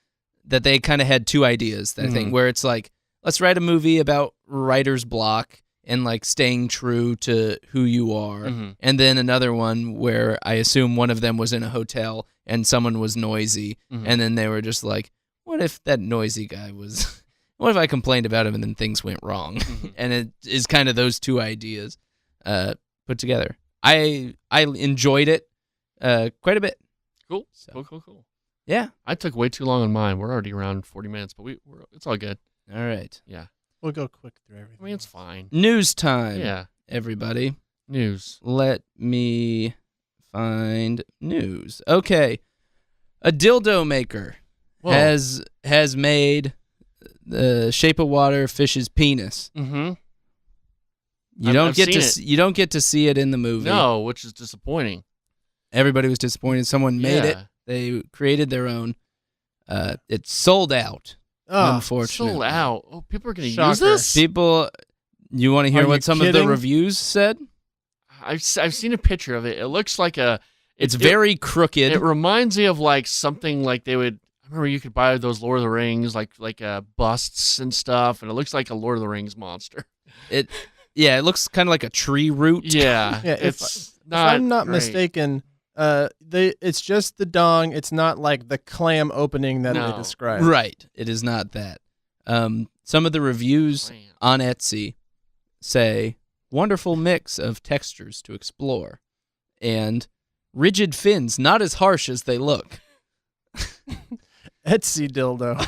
that they kind of had two ideas. That thing where it's like, let's write a movie about writer's block and like staying true to who you are, and then another one where I assume one of them was in a hotel and someone was noisy, and then they were just like, what if that noisy guy was? What if I complained about him and then things went wrong? And it is kind of those two ideas put together. I enjoyed it quite a bit. Cool. So, Cool. Yeah. I took way too long on mine. We're already around 40 minutes, but it's all good. All right. Yeah. We'll go quick through everything. I mean, it's fine. News time. Yeah. Everybody. News. Let me find news. Okay. A dildo maker has made the Shape of Water fish's penis. You don't get to see it in the movie. No, which is disappointing. Everybody was disappointed. Someone made it. They created their own. It's sold out. Unfortunately. Sold out. Oh, people are going to use this? People, you want to hear what some of the reviews said? I've seen a picture of it. It looks like it's very crooked. It reminds me of like something like they would, remember you could buy those Lord of the Rings like busts and stuff, and it looks like a Lord of the Rings monster. It looks kind of like a tree root. Yeah, Yeah, it's if I'm not great. mistaken, it's just the dong. It's not like the clam opening that No. they describe. Right. It is not that. Some of the reviews Man. on Etsy say, wonderful mix of textures to explore, and rigid fins, not as harsh as they look. Etsy dildo.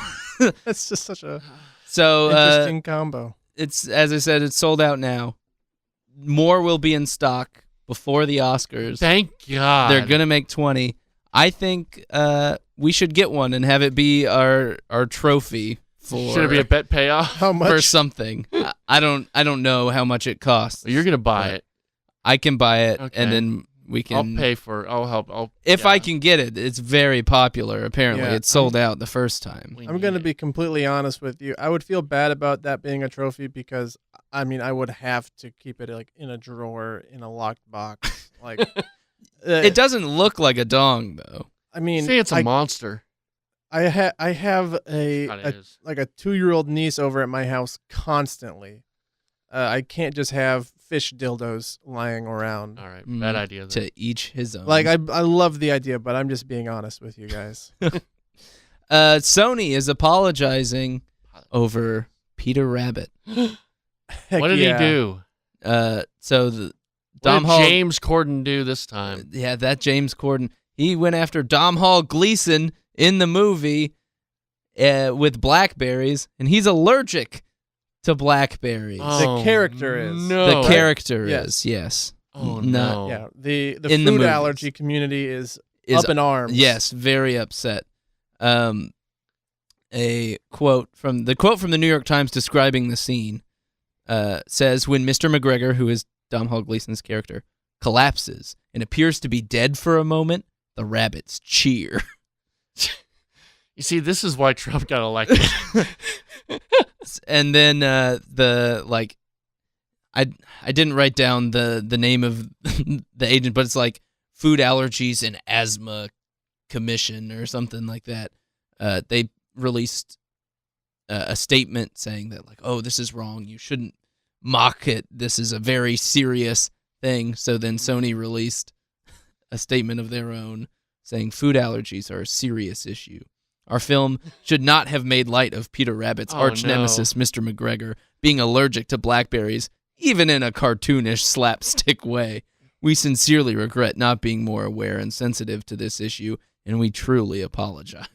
That's just such a So interesting combo. it's, as I said, it's sold out now. More will be in stock before the Oscars. Thank God. They're going to make 20. I think we should get one and have it be our trophy for Should it be a bet payoff? How much? for something. I don't know how much it costs. You're gonna buy it. I can buy it, Okay. and then we can. I'll pay for it. I'll help. If I can get it. It's very popular. Apparently, Yeah, it's sold out the first time. I'm going to be completely honest with you. I would feel bad about that being a trophy because, I mean, I would have to keep it like in a drawer in a locked box. Like, It doesn't look like a dong though. I mean, say it's a monster. I have God, it is. like a 2-year-old niece over at my house constantly. I can't just have fish dildos lying around. All right, Mm, bad idea. Then. To each his own. Like I love the idea, but I'm just being honest with you guys. Sony is apologizing over Peter Rabbit. Heck What did yeah. he do? So the What Dom did Hall, James Corden do this time? yeah, that James Corden, he went after Dom Hall Gleason in the movie with blackberries, and he's allergic to blackberries. Oh, The character is. No. The character Yes. is, yes. Oh Not- no. Yeah, the In the food movies. allergy community is Is up in arms. Yes, very upset. A quote from the New York Times describing the scene says, when Mr. McGregor, who is Dom Hall Gleason's character, collapses and appears to be dead for a moment, the rabbits cheer. You see, this is why Trump got elected. And then I didn't write down the name of the agent, but it's like Food Allergies and Asthma Commission or something like that. They released a statement saying that, like, oh, this is wrong. You shouldn't mock it. This is a very serious thing. So then Sony released a statement of their own saying food allergies are a serious issue. Our film should not have made light of Peter Rabbit's arch nemesis, Mr. McGregor, being allergic to blackberries, even in a cartoonish slapstick way. We sincerely regret not being more aware and sensitive to this issue, and we truly apologize.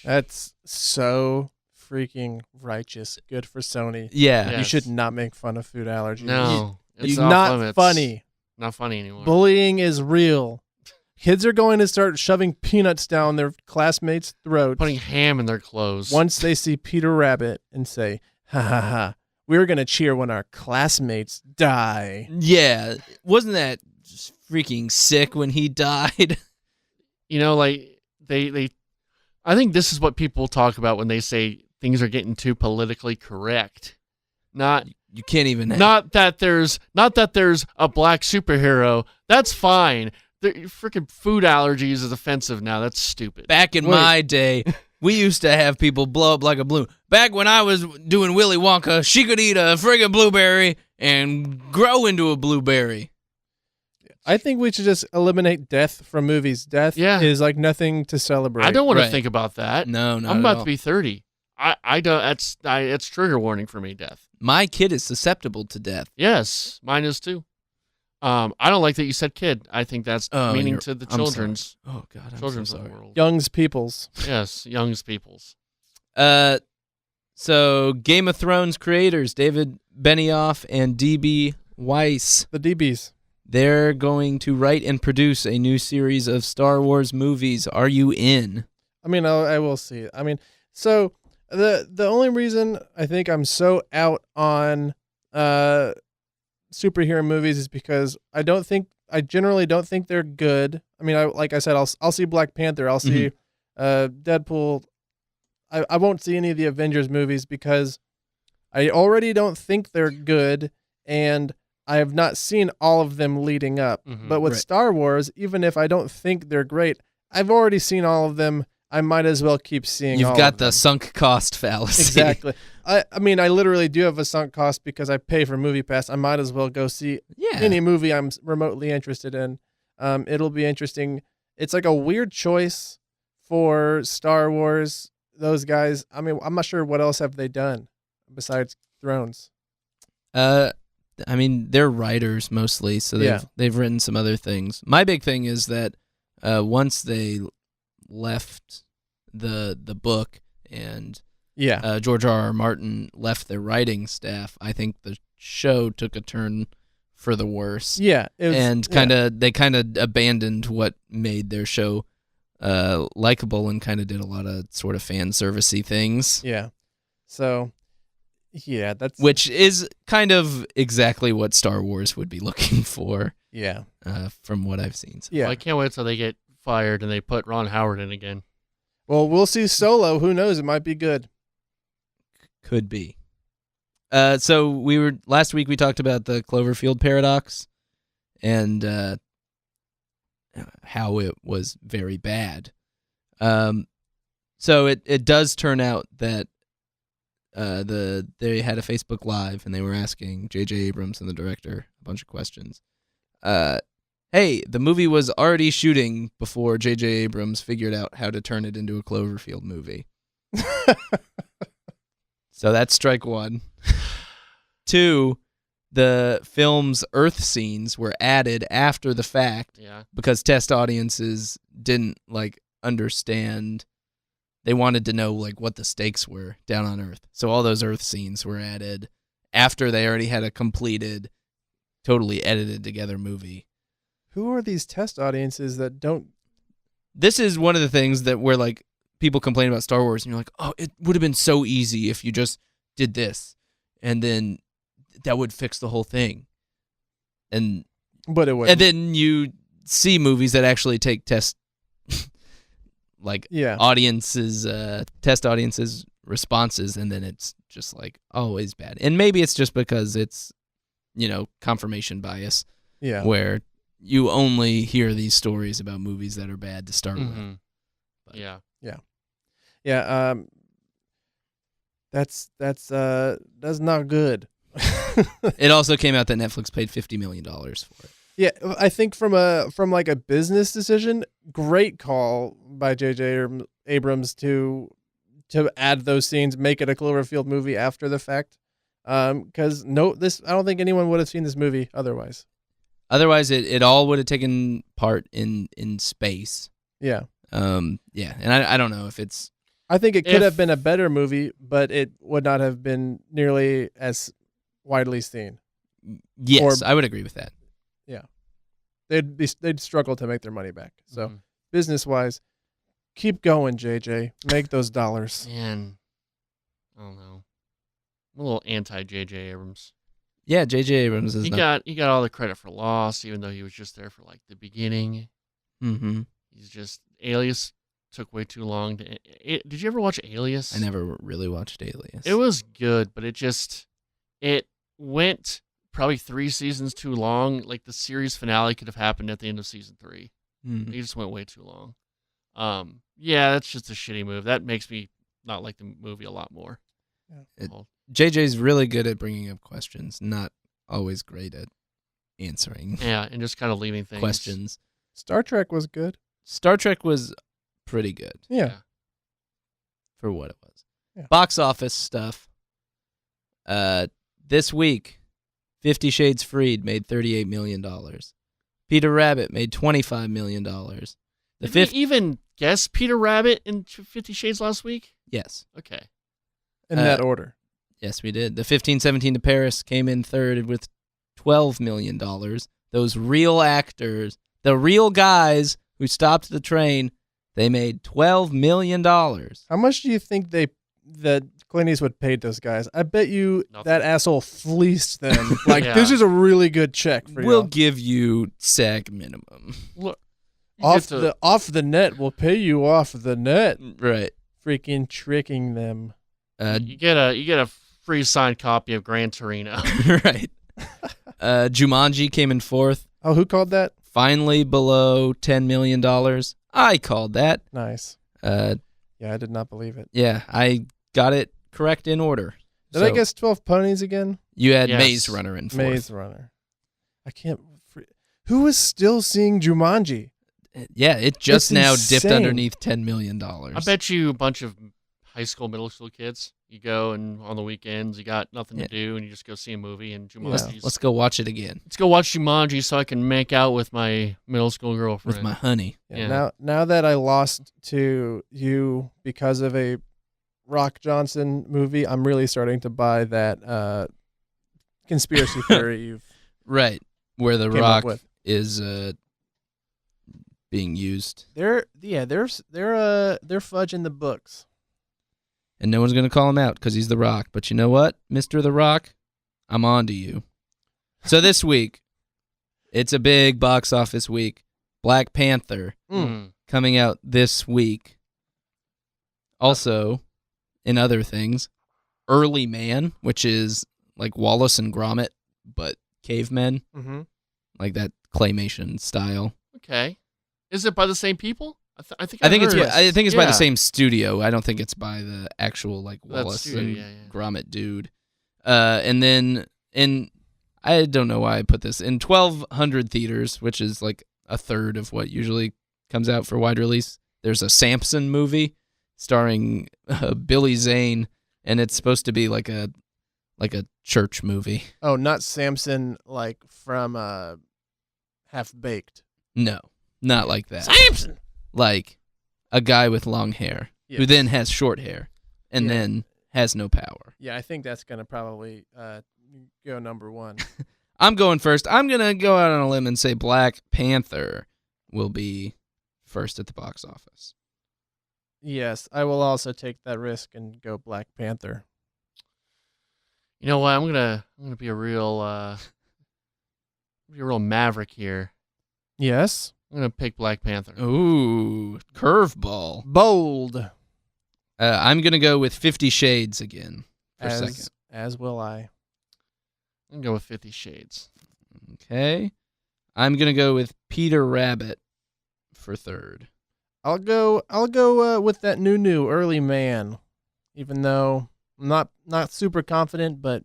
That's so freaking righteous. Good for Sony. Yeah. Yeah. You should not make fun of food allergies. No, It's off not limits. funny. Not funny anymore. Bullying is real. Kids are going to start shoving peanuts down their classmates' throats Putting ham in their clothes. once they see Peter Rabbit and say, ha ha ha, we're going to cheer when our classmates die. Yeah. Wasn't that just freaking sick when he died? You know, like they I think this is what people talk about when they say things are getting too politically correct. Not You can't even... not that there's a black superhero. That's fine. The freaking food allergies is offensive now. That's stupid. Back in Wait. my day, we used to have people blow up like a balloon. Back when I was doing Willy Wonka, she could eat a friggin' blueberry and grow into a blueberry. I think we should just eliminate death from movies. Death Yeah. is like nothing to celebrate. I don't want Right. to think about that. No, not I'm at about all. to be 30. I don't. It's trigger warning for me. Death. My kid is susceptible to death. Yes, mine is too. I don't like that you said kid. I think that's Oh, meaning you're- to the I'm children's Oh, God, I'm children's so of the sorry. world. Young's peoples. Yes, young's peoples. So Game of Thrones creators, David Benioff and D.B. Weiss, The DBs. they're going to write and produce a new series of Star Wars movies. Are you in? I mean, I will see it. I mean, so the only reason I think I'm so out on superhero movies is because I generally don't think they're good. I mean, like I said, I'll see Black Panther, I'll see Deadpool. I won't see any of the Avengers movies because I already don't think they're good, and I have not seen all of them leading up. Mhm. But with Right. Star Wars, even if I don't think they're great, I've already seen all of them. I might as well keep seeing. You've all got of the them. sunk cost fallacy. Exactly. I mean, I literally do have a sunk cost because I pay for MoviePass. I might as well go see any movie I'm remotely interested in. It'll be interesting. It's like a weird choice for Star Wars. Those guys. I mean, I'm not sure what else have they done besides Thrones. I mean, they're writers mostly, so they've written some other things. My big thing is that once they left the book and George R.R. Martin left their writing staff, I think the show took a turn for the worse. Yeah, they kind of abandoned what made their show likable and kind of did a lot of sort of fan servicey things. Yeah, so that's which is kind of exactly what Star Wars would be looking for. Yeah, from what I've seen. So. Yeah, well, I can't wait till they get fired and they put Ron Howard in again. Well, we'll see Solo. Who knows? It might be good. Could be. So last week we talked about the Cloverfield paradox and how it was very bad. So it does turn out that they had a Facebook Live and they were asking J.J. Abrams and the director a bunch of questions. Hey, the movie was already shooting before J.J. Abrams figured out how to turn it into a Cloverfield movie. So that's strike one. 2, the film's Earth scenes were added after the fact because test audiences didn't understand. They wanted to know what the stakes were down on Earth. So all those Earth scenes were added after they already had a completed, totally edited together movie. Who are these test audiences that don't? This is one of the things that where people complain about Star Wars and you're like, oh, it would have been so easy if you just did this and then that would fix the whole thing. But it wouldn't. And then you see movies that actually take test audiences, test audiences responses, and then it's just always bad. And maybe it's just because it's, confirmation bias. Yeah. Where you only hear these stories about movies that are bad to start with. But. Yeah. That's not good. It also came out that Netflix paid $50 million for it. Yeah, I think from a business decision, great call by J.J. Abrams to add those scenes, make it a Cloverfield movie after the fact. Because I don't think anyone would have seen this movie otherwise. Otherwise, it all would have taken part in space. Yeah. And I don't know if it's. I think it could have been a better movie, but it would not have been nearly as widely seen. Yes, I would agree with that. Yeah, they'd struggle to make their money back. So business wise, keep going, JJ. Make those dollars. Man, I don't know. I'm a little anti J.J. Abrams. Yeah, J.J. Abrams is. He got all the credit for Lost, even though he was just there for the beginning. Mm-hmm. He's just Alias took way too long. Did you ever watch Alias? I never really watched Alias. It was good, but it went probably 3 seasons too long. The series finale could have happened at the end of season 3. Mm-hmm. It just went way too long. That's just a shitty move. That makes me not like the movie a lot more. JJ's really good at bringing up questions, not always great at answering. Yeah, and just kind of leaving things. Questions. Star Trek was good. Star Trek was pretty good. Yeah. For what it was. Yeah. Box office stuff. This week, 50 Shades Freed made $38 million. Peter Rabbit made $25 million. Did we even guess Peter Rabbit in 50 Shades last week? Yes. Okay. In that order. Yes, we did. The 1517 to Paris came in third with $12 million. Those real actors, the real guys who stopped the train, they made $12 million. How much do you think that Clint Eastwood paid those guys? I bet you that asshole fleeced them. This is a really good check for you. We'll give you SAG minimum. Look, off the net. We'll pay you off the net. Right. Freaking tricking them. You get a free signed copy of Gran Torino. Right. Jumanji came in fourth. Oh, who called that? Finally below $10 million. I called that. Nice. Yeah, I did not believe it. Yeah, I got it correct in order. Did I guess 12 Ponies again? You had Yes. Maze Runner in fourth. Maze Runner. I can't. Who is still seeing Jumanji? Yeah, it just It's now dipped insane. underneath $10 million. I bet you a bunch of high school, middle school kids, you go and on the weekends, you got nothing to do, and you just go see a movie, and Jumanji's. Let's go watch it again Let's go watch Jumanji so I can make out with my middle school girlfriend. with my honey. Yeah. Now that I lost to you because of a Rock Johnson movie, I'm really starting to buy that conspiracy theory you've Right, where the came up Rock with. is being used. They're fudging the books. And no one's going to call him out because he's The Rock. But you know what, Mr. The Rock? I'm on to you. So this week, it's a big box office week. Black Panther coming out this week. Also, in other things, Early Man, which is like Wallace and Gromit, but cavemen, Mm-hmm. like that claymation style. Okay. Is it by the same people? I think it's heard. by the Yeah. same studio. I don't think it's by the actual like That Wallace studio, and yeah. Gromit dude. And then I don't know why I put this in 1,200 theaters, which is like a third of what usually comes out for wide release. There's a Samson movie starring Billy Zane, and it's supposed to be like a church movie. Oh, not Samson, like from Half Baked. No, not like that. Samson. Like a guy with long hair who Yes. then has short hair and Yeah. then has no power. Yeah, I think that's gonna probably go number one. I'm going first. I'm going to go out on a limb and say Black Panther will be first at the box office. Yes, I will also take that risk and go Black Panther. You know what? I'm gonna be a real maverick here. Yes. I'm gonna pick Black Panther. Ooh, curveball. Bold. I'm going to go with 50 Shades again for second. As will I. I'm gonna go with 50 Shades. Okay. I'm going to go with Peter Rabbit for third. I'll go with that new Early Man, even though I'm not super confident, but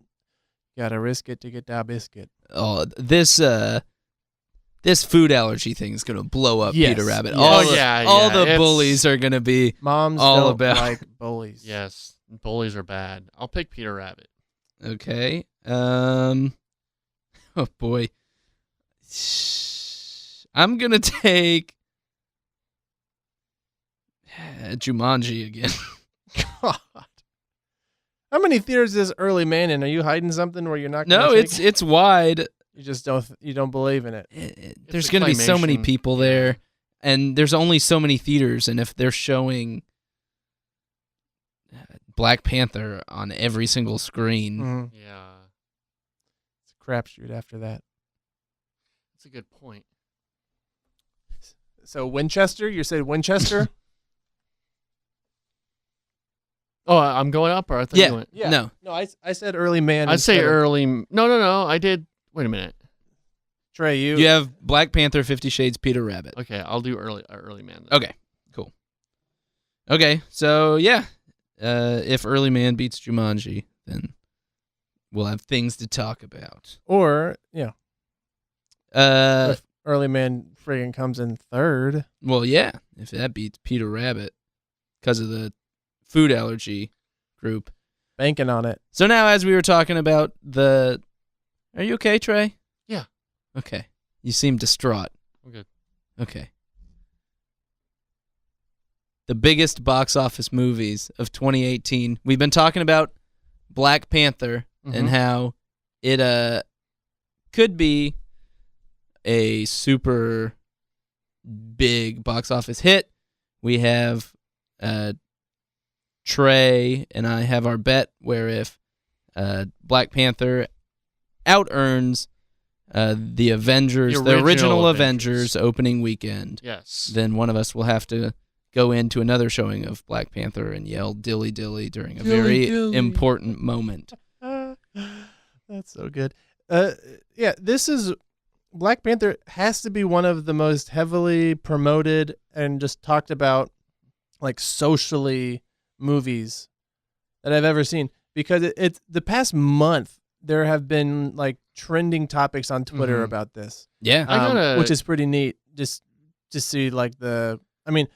gotta risk it to get that biscuit. Oh, this food allergy thing is going to blow up Yes. Peter Rabbit. Yes. All the it's- bullies are going to be Moms all don't about- like bullies. Yes, bullies are bad. I'll pick Peter Rabbit. okay. Oh boy. I'm going to take Jumanji again. God. How many theaters is Early Man in? Are you hiding something where you're not? No, gonna take it's wide. You just don't believe in it. There's a going to be so many claymation. people there, and there's only so many theaters, and if they're showing Black Panther on every single screen, Mhm. Yeah, It's a crapshoot after that. that's a good point. So Winchester, you said Winchester? Oh, I'm going up, or I thought Yeah. you went. Yeah. No. No, I said Early Man. I'd say instead of- early. No. I did. Wait a minute. Trey, you have Black Panther, 50 Shades, Peter Rabbit. Okay, I'll do early man. Then. Okay, cool. Okay, so yeah, if Early Man beats Jumanji, then we'll have things to talk about. Or yeah, Uh, if Early Man friggin' comes in third. well, yeah, if that beats Peter Rabbit because of the food allergy group. Banking on it. So now, as we were talking about are you okay, Trey? Yeah. Okay. You seem distraught. I'm good. Okay. The biggest box office movies of 2018. We've been talking about Black Panther and Mhm. how it could be a super big box office hit. We have Trey and I have our bet where if Black Panther out-earns the Avengers, the original original Avengers opening weekend, Yes. then one of us will have to go into another showing of Black Panther and yell dilly dilly during a Dilly very dilly. important moment. That's so good. Yeah, this is Black Panther has to be one of the most heavily promoted and just talked about like socially movies that I've ever seen, because it's the past month there have been like trending topics on Twitter Mhm. about this. Yeah. Which is pretty neat. Just to see like I mean,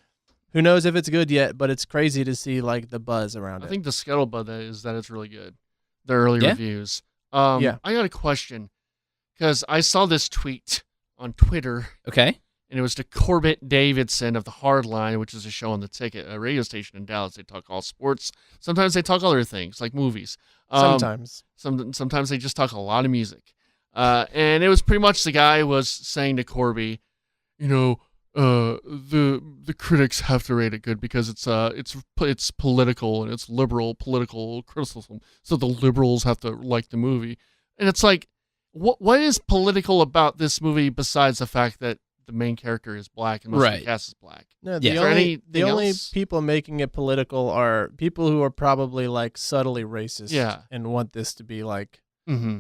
who knows if it's good yet, but it's crazy to see like the buzz around I it. think the scuttlebutt is that it's really good. The early Yeah. reviews. Yeah. I got a question because I saw this tweet on Twitter, Okay. and it was to Corbett Davidson of the Hardline, which is a show on the Ticket, a radio station in Dallas. They talk all sports. Sometimes they talk other things like movies. Sometimes. Sometimes they just talk a lot of music. And it was pretty much the guy was saying to Corby, the critics have to rate it good because it's political and it's liberal political criticism. So the liberals have to like the movie. And it's like, what is political about this movie besides the fact that the main character is black and most of the Right. cast is black? No, Yeah. the Is there only anything else? people making it political are people who are probably like subtly racist, Yeah. and want this to be like Mm-hmm.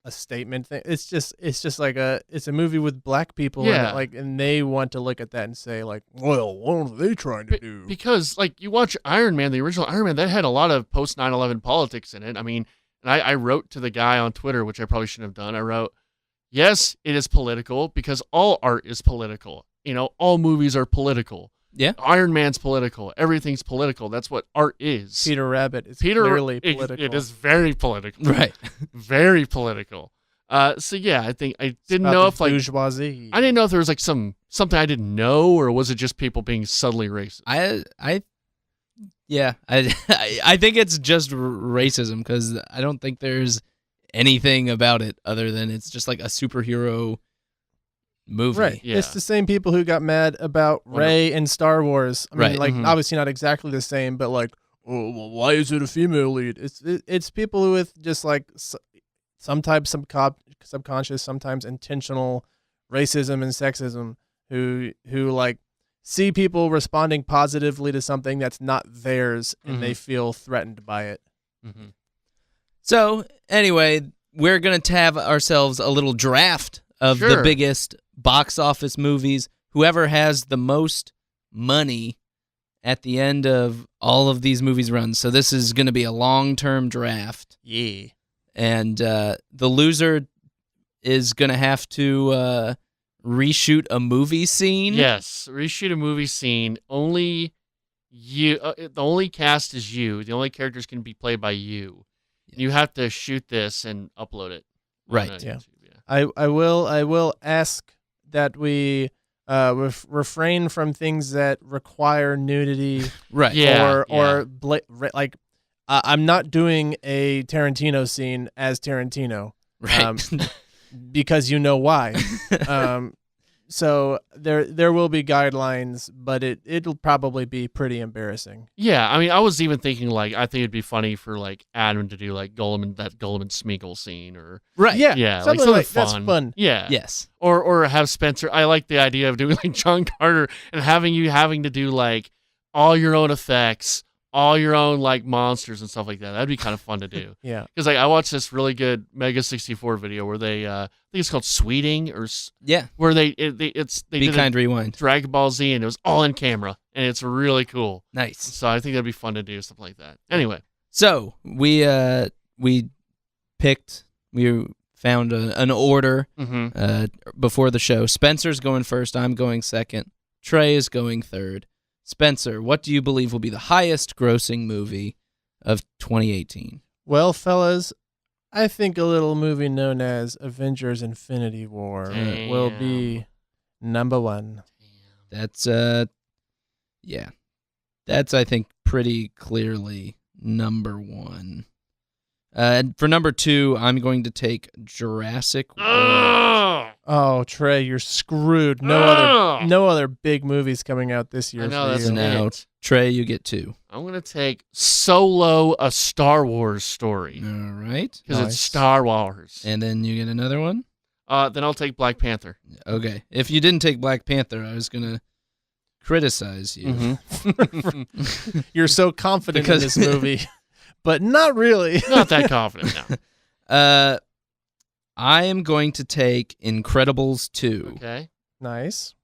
a statement thing. It's just like it's a movie with black people in Yeah. it, like, and they want to look at that and say like, well, what are they trying to do? Because, like, you watch Iron Man, the original Iron Man, that had a lot of post 9/11 politics in it. I mean, and I wrote to the guy on Twitter, which I probably shouldn't have done. I wrote, yes, it is political because all art is political. All movies are political. Yeah. Iron Man's political. Everything's political. That's what art is. Peter Rabbit is clearly political. It is very political. Right. Very political. So yeah, I think I It's didn't about know the if like bourgeoisie. I didn't know if there was like something I didn't know, or was it just people being subtly racist? I think it's just racism because I don't think there's anything about it other than it's just like a superhero movie. Right. Yeah. It's the same people who got mad about Rey and Star Wars. I mean, Right. like, Mhm. obviously not exactly the same, but like, oh, well, why is it a female lead? It's people who with just like sometimes subconscious, sometimes intentional racism and sexism who like see people responding positively to something that's not theirs, and they feel threatened by it. Mm-hmm. So anyway, we're gonna have ourselves a little draft of the Sure. biggest box office movies. Whoever has the most money at the end of all of these movies' runs. So this is gonna be a long-term draft, Yeah. and the loser is gonna have to reshoot a movie scene. Yes, reshoot a movie scene. Only you. The only cast is you. The only characters can be played by you. You have to shoot this and upload it. on, Right. Yeah. YouTube, yeah. I will ask that we refrain from things that require nudity. Right. Yeah. Like I'm not doing a Tarantino scene as Tarantino, Right. because you know why. So there will be guidelines, but it'll probably be pretty embarrassing. Yeah, I mean, I was even thinking like I think it'd be funny for like Adam to do like Gollum and Smeagol scene, or right. Yeah, yeah, something like like something that's fun. fun. Yeah, Yes. or have Spencer. I like the idea of doing like John Carter and having to do like all your own effects, all your own like monsters and stuff like that. That'd be kind of fun to do. Yeah. Because like I watched this really good Mega 64 video where they I think it's called Sweeting, or Yeah. where they Be did kind, rewind. Dragon Ball Z, and it was all in camera, and it's really cool. Nice. So I think that'd be fun to do something like that. Anyway, So we found an order before the show. Spencer's going first. I'm going second. Trey is going third. Spencer, what do you believe will be the highest grossing movie of 2018? Well, fellas, I think a little movie known as Avengers: Infinity War will be number one. That's yeah. That's I think pretty clearly number one. For number two, I'm going to take Jurassic World. Oh, Trey, you're screwed. No other big movies coming out this year. I know for that's you. Now, it. Trey, you get two. I'm gonna take Solo: A Star Wars Story, All right. because Nice. it's Star Wars. And then you get another one? Then I'll take Black Panther. Okay. If you didn't take Black Panther, I was going to criticize you. Mm-hmm. You're so confident Because- in this movie, but not really. Not that confident now. I am going to take Incredibles 2. Okay. Nice.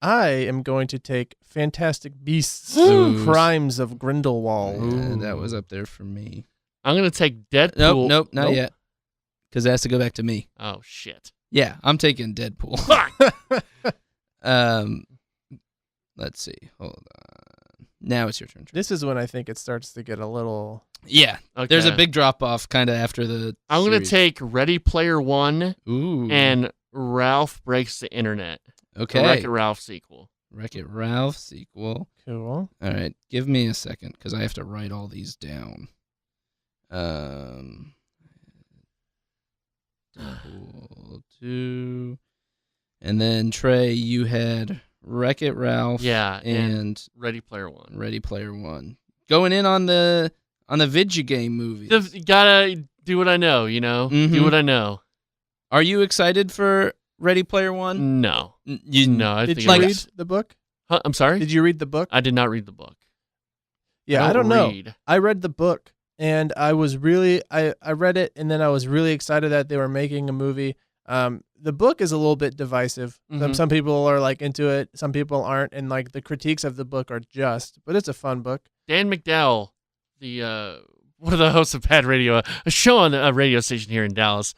I am going to take Fantastic Beasts: Ooh. Crimes of Grindelwald. Yeah, that was up there for me. I'm going to take Deadpool. Nope, not yet. Because it has to go back to me. Oh, shit. Yeah, I'm taking Deadpool. Let's see. Hold on. Now it's your turn. Trey. This is when I think it starts to get a little. Yeah, Okay. there's a big drop off kind of after the. I'm going to series. take Ready Player One Ooh. and Ralph Breaks the Internet. Okay. The Wreck-It Ralph sequel. Wreck-It Ralph sequel. Cool. All right, give me a second because I have to write all these down. Deadpool 2. And then Trey, you had Wreck-It Ralph. Yeah, and Ready Player One. Ready Player One. Going in on the video game movies. Gotta do what I know, you know? Mhm. Do what I know. Are you excited for Ready Player One? No. I Did you read the book? Huh, I'm sorry? Did you read the book? I did not read the book. Yeah, I don't know. read. I read the book and I was really I read it and then I was really excited that they were making a movie. The book is a little bit divisive. Mhm. Some people are like into it, some people aren't, and like the critiques of the book are just, but it's a fun book. Dan McDowell, one of the hosts of Bad Radio, a show on a radio station here in Dallas,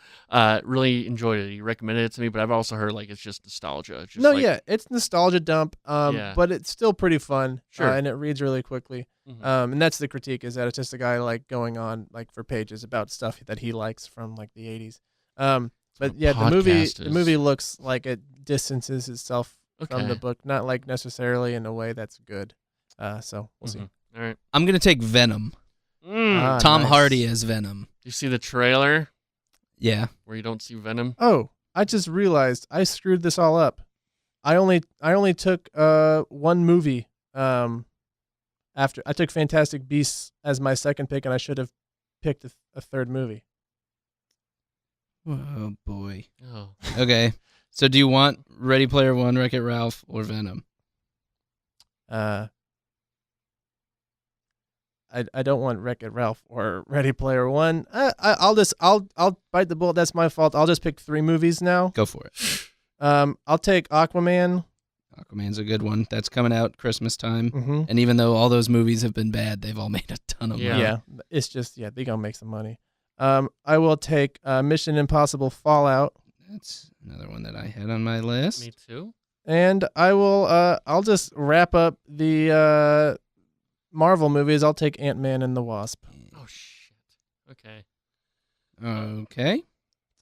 really enjoyed it. He recommended it to me, but I've also heard like it's just nostalgia. It's just It's nostalgia dump, Yeah. but it's still pretty fun. Sure. And it reads really quickly. Mhm. And that's the critique, is that it's just a guy like going on like for pages about stuff that he likes from like the 80s. But what yeah, a the movie podcast the is. movie looks like it distances itself from the Okay. book, not like necessarily in a way that's good. So we'll see. Mhm. All right. I'm gonna take Venom. Ah, Tom nice. Hardy as Venom. Do you see the trailer Yeah. where you don't see Venom? Oh, I just realized I screwed this all up. I only took one movie after I took Fantastic Beasts as my second pick, and I should have picked a third movie. Oh boy. Oh. Okay. So do you want Ready Player One, Wreck-It Ralph, or Venom? I don't want Wreck-It Ralph or Ready Player One. I'll bite the bullet. That's my fault. I'll just pick 3 movies now. Go for it. I'll take Aquaman. Aquaman's a good one. That's coming out Christmas time. Mm-hmm. And even though all those movies have been bad, they've all made a ton of Yeah. money. Yeah, it's just they gonna make some money. I will take Mission Impossible Fallout, That's another one that I had on my list. Me too. and I will. I'll just wrap up the Marvel movies. I'll take Ant-Man and the Wasp. Oh shit. Okay. Okay.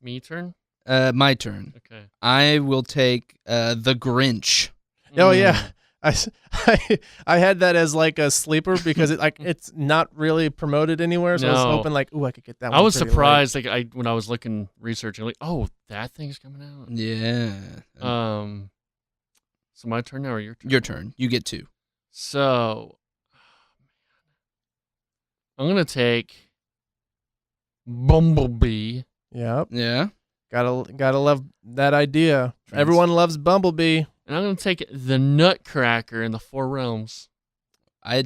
Me turn. My turn. Okay. I will take The Grinch. Oh yeah, I had that as like a sleeper because it's not really promoted anywhere. So I was No. hoping like, ooh, I could get that one. I was pretty surprised, like when I was researching, like, oh, that thing's coming out. Yeah. So my turn now, or your turn? Your turn. You get 2. So, I'm gonna take Bumblebee. late. Yep, Yeah. gotta love that idea. Everyone loves Bumblebee. And I'm going to take the Nutcracker in the Four Realms. I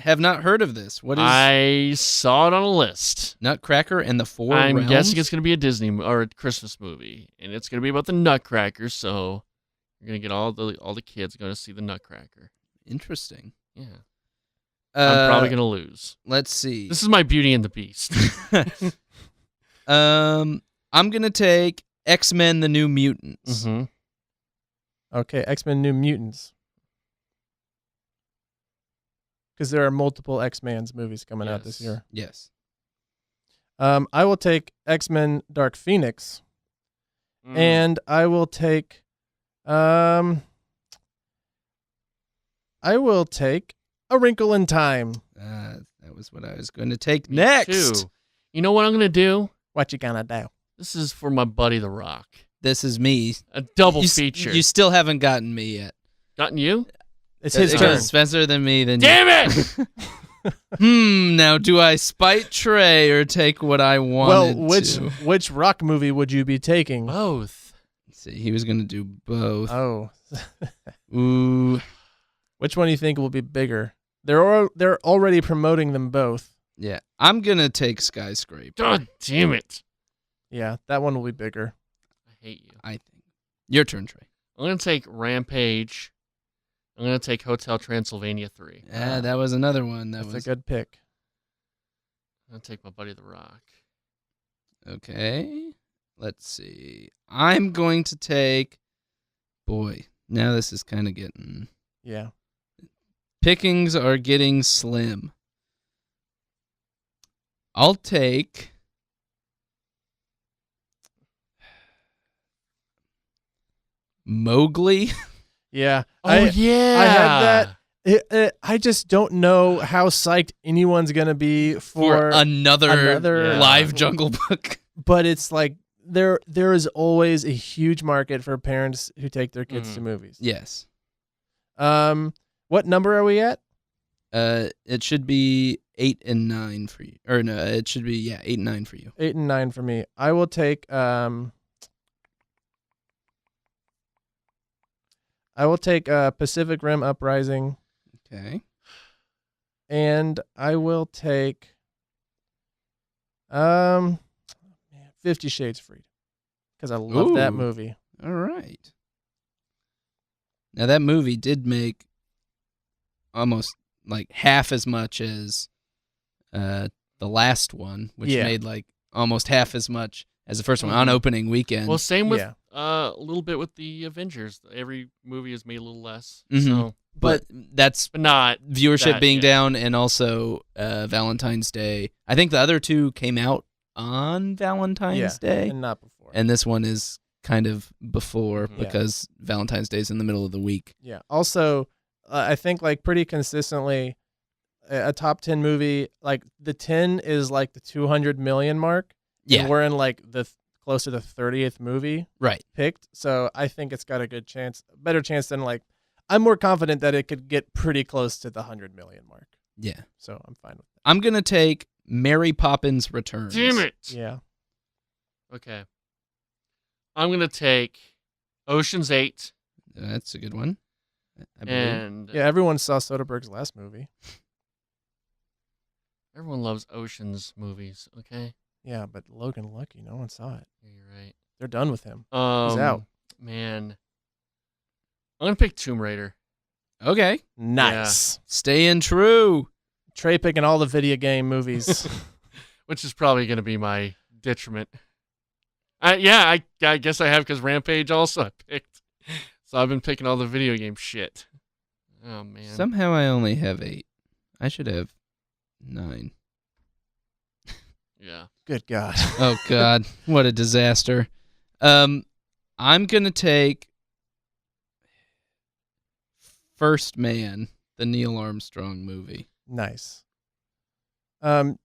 have not heard of this. What is I saw it on a list. Nutcracker and the Four I'm Realms? guessing it's going to be a Disney or a Christmas movie, and it's going to be about the Nutcracker. So you're going to get all the kids going to see the Nutcracker. Interesting. Yeah, I'm probably going to lose. Let's see. This is my Beauty and the Beast. I'm gonna take X-Men: The New Mutants. Mm-hmm. Okay, X-Men New Mutants. Because there are multiple X-Men's movies coming out this Yes. year. Yes. I will take X-Men Dark Phoenix. And I will take A Wrinkle in Time. That was what I was going to take Me next. too. You know what I'm going to do? What you gonna do? This is for my buddy The Rock. This is me. A double You feature. You still haven't gotten me yet. Gotten you? It's his It turn. goes Spencer, then me, then Damn it! you. Now do I spite Trey or take what I Well, wanted to? which rock movie would you be taking? Both. Let's see, he was going to do both. Oh, Ooh. which one do you think will be bigger? They're already promoting them both. Yeah. I'm going to take Skyscraper, God damn it. Yeah, that one will be bigger. I hate you. I think. Your turn, Trey. I'm going to take Rampage. I'm going to take Hotel Transylvania 3. Yeah, that was another one. That's a good pick. I'm going to take my buddy The Rock. Okay. Let's see. I'm going to take... Boy, now this is kind of getting... Yeah. Pickings are getting slim. I'll take... Mowgli. Yeah. Yeah. I had that. I just don't know how psyched anyone's going to be for another Yeah. live Jungle Book. But it's like there is always a huge market for parents who take their kids to movies. Yes. What number are we at? It should be 8 and 9 for you. Or no, it should be 8 and 9 for you. 8 and 9 for me. I will take Pacific Rim Uprising, Okay. and I will take 50 Shades Freed because I love that Ooh. movie. All right. Now that movie did make almost like half as much as the last one, which Yeah. made like almost half as much as the first one on opening weekend. Well, same with Yeah. a little bit with the Avengers. Every movie has made a little less. Mhm. So, but that's but not viewership that, being yeah. down, and also Valentine's Day. I think the other two came out on Valentine's Day, and not before. and this one is kind of before Mhm. Yeah. because Valentine's Day is in the middle of the week. Yeah. Also, I think like pretty consistently, a top 10 movie, like the 10 is like the 200 million mark. Yeah, And we're in like close to the 30th movie right. picked. So I think it's got a good chance, better chance than like, I'm more confident that it could get pretty close to the 100 million mark. Yeah, So I'm fine with I'm gonna take Mary Poppins Returns. Damn it. that. Yeah. Okay. I'm gonna take Ocean's 8 That's a good one. I believe. and Yeah. Everyone saw Soderbergh's last movie. everyone loves Ocean's movies. Okay, Yeah. But Logan Lucky, no one saw it. yeah, you're right. They're done with him. Out. Man, I'm gonna pick Tomb Raider. Okay, Nice. staying true. Trey picking all the video game movies. Which is probably going to be my detriment. I guess I have because Rampage also I picked. So I've been picking all the video game shit. Oh, man. Somehow I only have 8. I should have 9. Yeah. Good God. Oh God, what a disaster. I'm gonna take First Man, the Neil Armstrong movie, Nice. and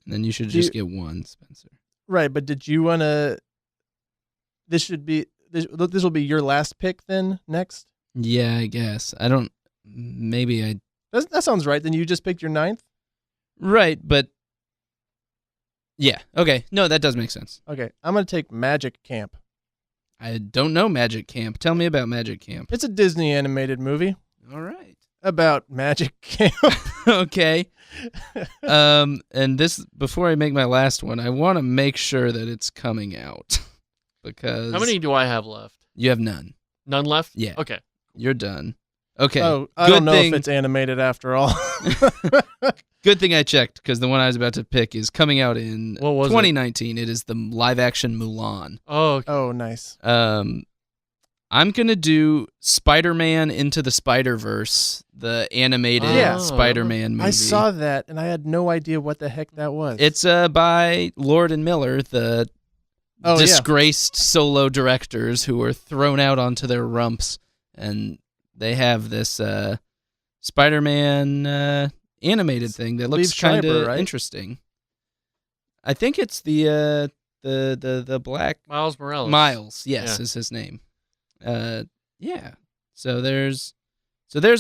then you should just get one, Spencer. Right, but did you want to? This will be your last pick then. Next, Yeah, I guess. I don't. Maybe I. that sounds right. Then you just picked your 9th. Right, but yeah. Okay. No, that does make sense. Okay, I'm gonna take Magic Camp. I don't know Magic Camp. Tell me about Magic Camp. It's a Disney animated movie All right. about magic camp. Okay. And this, before I make my last one, I want to make sure that it's coming out because How many do I have left? you have none. None left? Yeah. Okay. You're done. Okay. Oh, I Good don't know thing- if it's animated after all. Good thing I checked because the one I was about to pick is coming out in What was it? 2019. It is the live action Mulan. Oh, okay. Oh, nice. I'm gonna do Spider-Man Into the Spider-Verse, the animated Yeah. Spider-Man movie. I saw that and I had no idea what the heck that was. It's by Lord and Miller, the Oh, yeah. disgraced solo directors who were thrown out onto their rumps, and they have this Spider-Man animated thing that looks Liev Schreiber, kind of right? interesting. I think it's the black Miles Morales. Miles, yes, Yeah. is his name. Yeah. So there's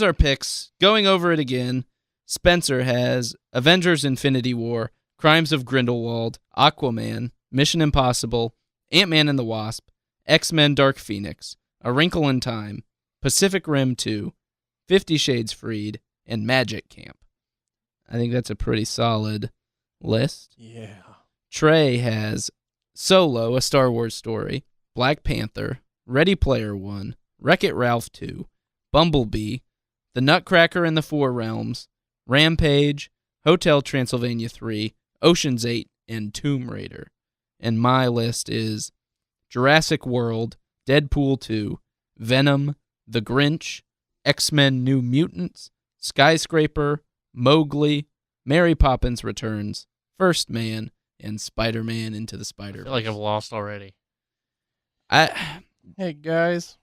our picks. Going over it again, Spencer has Avengers: Infinity War, Crimes of Grindelwald, Aquaman, Mission Impossible, Ant-Man and the Wasp, X-Men: Dark Phoenix, A Wrinkle in Time, Pacific Rim 2, 50 Shades Freed, and Magic Camp. I think that's a pretty solid list. Yeah. Trey has Solo, A Star Wars Story, Black Panther, Ready Player One, Wreck-It Ralph 2, Bumblebee, The Nutcracker and the Four Realms, Rampage, Hotel Transylvania 3, Ocean's 8, and Tomb Raider. And my list is Jurassic World, Deadpool 2, Venom, The Grinch, X-Men New Mutants, Skyscraper, Mowgli, Mary Poppins Returns, First Man, and Spider-Man Into the I Spider-Verse. feel like I've lost already. Hey guys,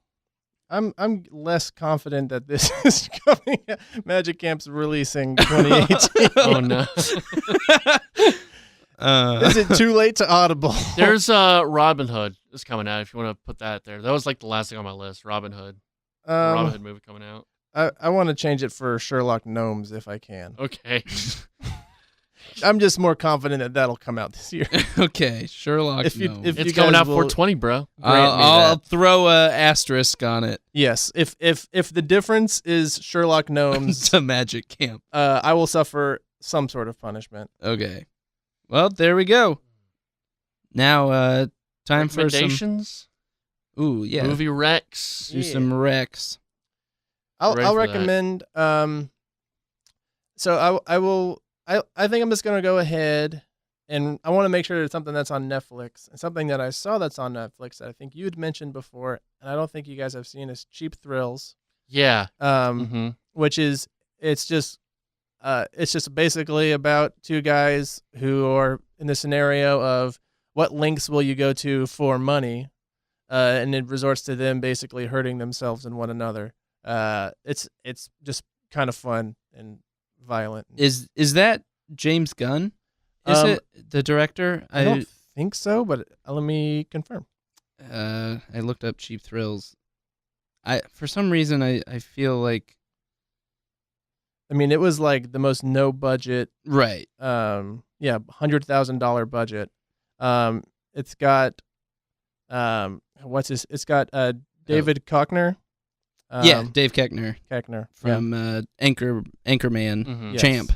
I'm less confident that this is coming. Magic Camp's releasing 2018. Oh no. Is it too late to Audible? There's Robin Hood is coming out. If you want to put that there, that was like the last thing on my list. Robin Hood, Robin Hood movie coming out. I want to change it for Sherlock Gnomes if I can. Okay. I'm just more confident that that'll come out this year. Okay, Sherlock. If you Gnomes. if It's coming guys out will- 420, bro. I'll throw a asterisk on it. Yes, if the difference is Sherlock Gnomes, It's a Magic Camp. I will suffer some sort of punishment. Okay. Well, there we go. Now, time for some. Recommendations? Ooh, yeah. Movie Rex. Do some Rex. Ready I'll for that. recommend. So I will. I think I'm just gonna go ahead, and I want to make sure it's something that's on Netflix, and something that I saw that's on Netflix that I think you'd mentioned before, and I don't think you guys have seen is Cheap Thrills. Yeah. Which is it's just basically about two guys who are in the scenario of what lengths will you go to for money, and it resorts to them basically hurting themselves and one another. It's just kind of fun and violent. Is that James Gunn? Is it the director? I don't think so, but let me confirm. I looked up Cheap Thrills. For some reason I feel like I mean, it was like the most no budget. right. $100,000 budget. It's got It's got David Koechner. Dave Koechner Koechner from Anchorman Mhm. Yes. Champ.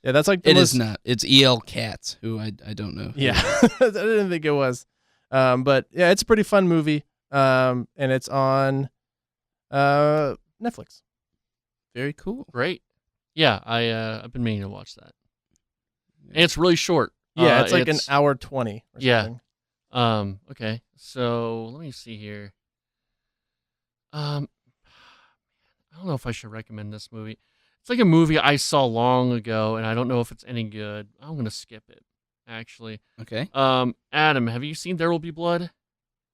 Yeah, that's like the It most, is not. It's E.L. Katz, who I don't know. who Yeah, it is. I didn't think it was. But yeah, it's a pretty fun movie. And it's on Netflix. Very cool. Great. Yeah, I've been meaning to watch that. And it's really short. Yeah, it's like an hour 20 or Yeah. something. Okay. So let me see here. I don't know if I should recommend this movie. It's like a movie I saw long ago, and I don't know if it's any good. I'm gonna skip it, actually. Okay. Adam, have you seen There Will Be Blood?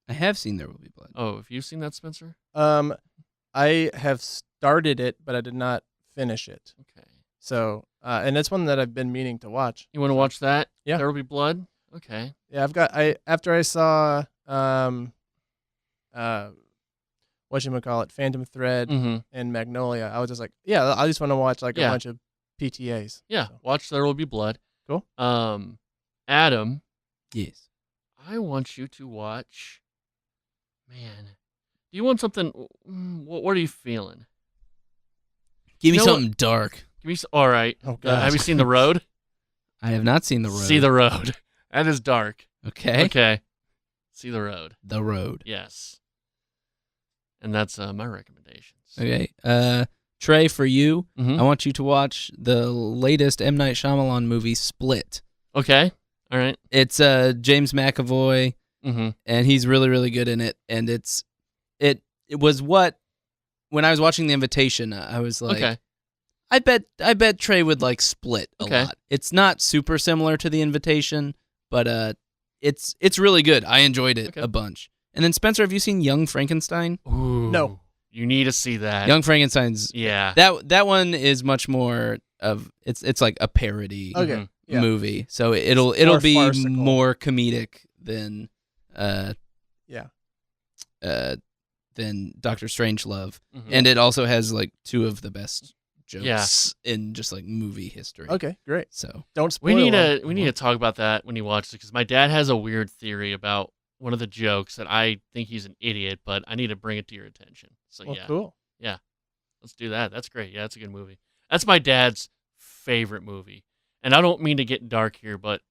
I have seen There Will Be Blood. Oh, have you seen that, Spencer? I have started it, but I did not finish it. Okay. So, and that's one that I've been meaning to watch. You want to watch that? Yeah. There Will Be Blood? Okay. Yeah, after I saw whatchamacallit, Phantom Thread Mm-hmm. and Magnolia, I was just like, yeah, I just want to watch like Yeah. a bunch of PTAs. Yeah, So, watch There Will Be Blood. Cool. Adam, Yes. I want you to watch. Man, do you want something? What are you feeling? Give me You know something dark. Give me. All right. Oh, God. Have you seen The Road? I have not seen The Road. See The Road. That is dark. Okay. Okay. See The Road. The Road. Yes. And that's my recommendations. Okay. Trey, for you, Mhm. I want you to watch the latest M. Night Shyamalan movie, Split. Okay. All right. It's James McAvoy, Mm-hmm. and he's really, really good in it. And it was what, when I was watching The Invitation, I was like, Okay. I bet Trey would like Split a Okay. lot. It's not super similar to The Invitation, but it's really good. I enjoyed it Okay. a bunch. And then Spencer, have you seen Young Frankenstein? Ooh. No. You need to see that. Young Frankenstein's Yeah. that one is much more of it's like a parody Okay. Mhm. Yeah. movie. So it'll more be farcical. more comedic than Yeah. than Doctor Strangelove. Mhm. And it also has like two of the best jokes Yeah. in just like movie history. Okay, great. So Don't spoil We need them. to talk about that when he watches it, because my dad has a weird theory about one of the jokes that I think he's an idiot, but I need to bring it to your attention. So Well, yeah, cool. let's do that. That's great. Yeah, that's a good movie. That's my dad's favorite movie. And I don't mean to get dark here, but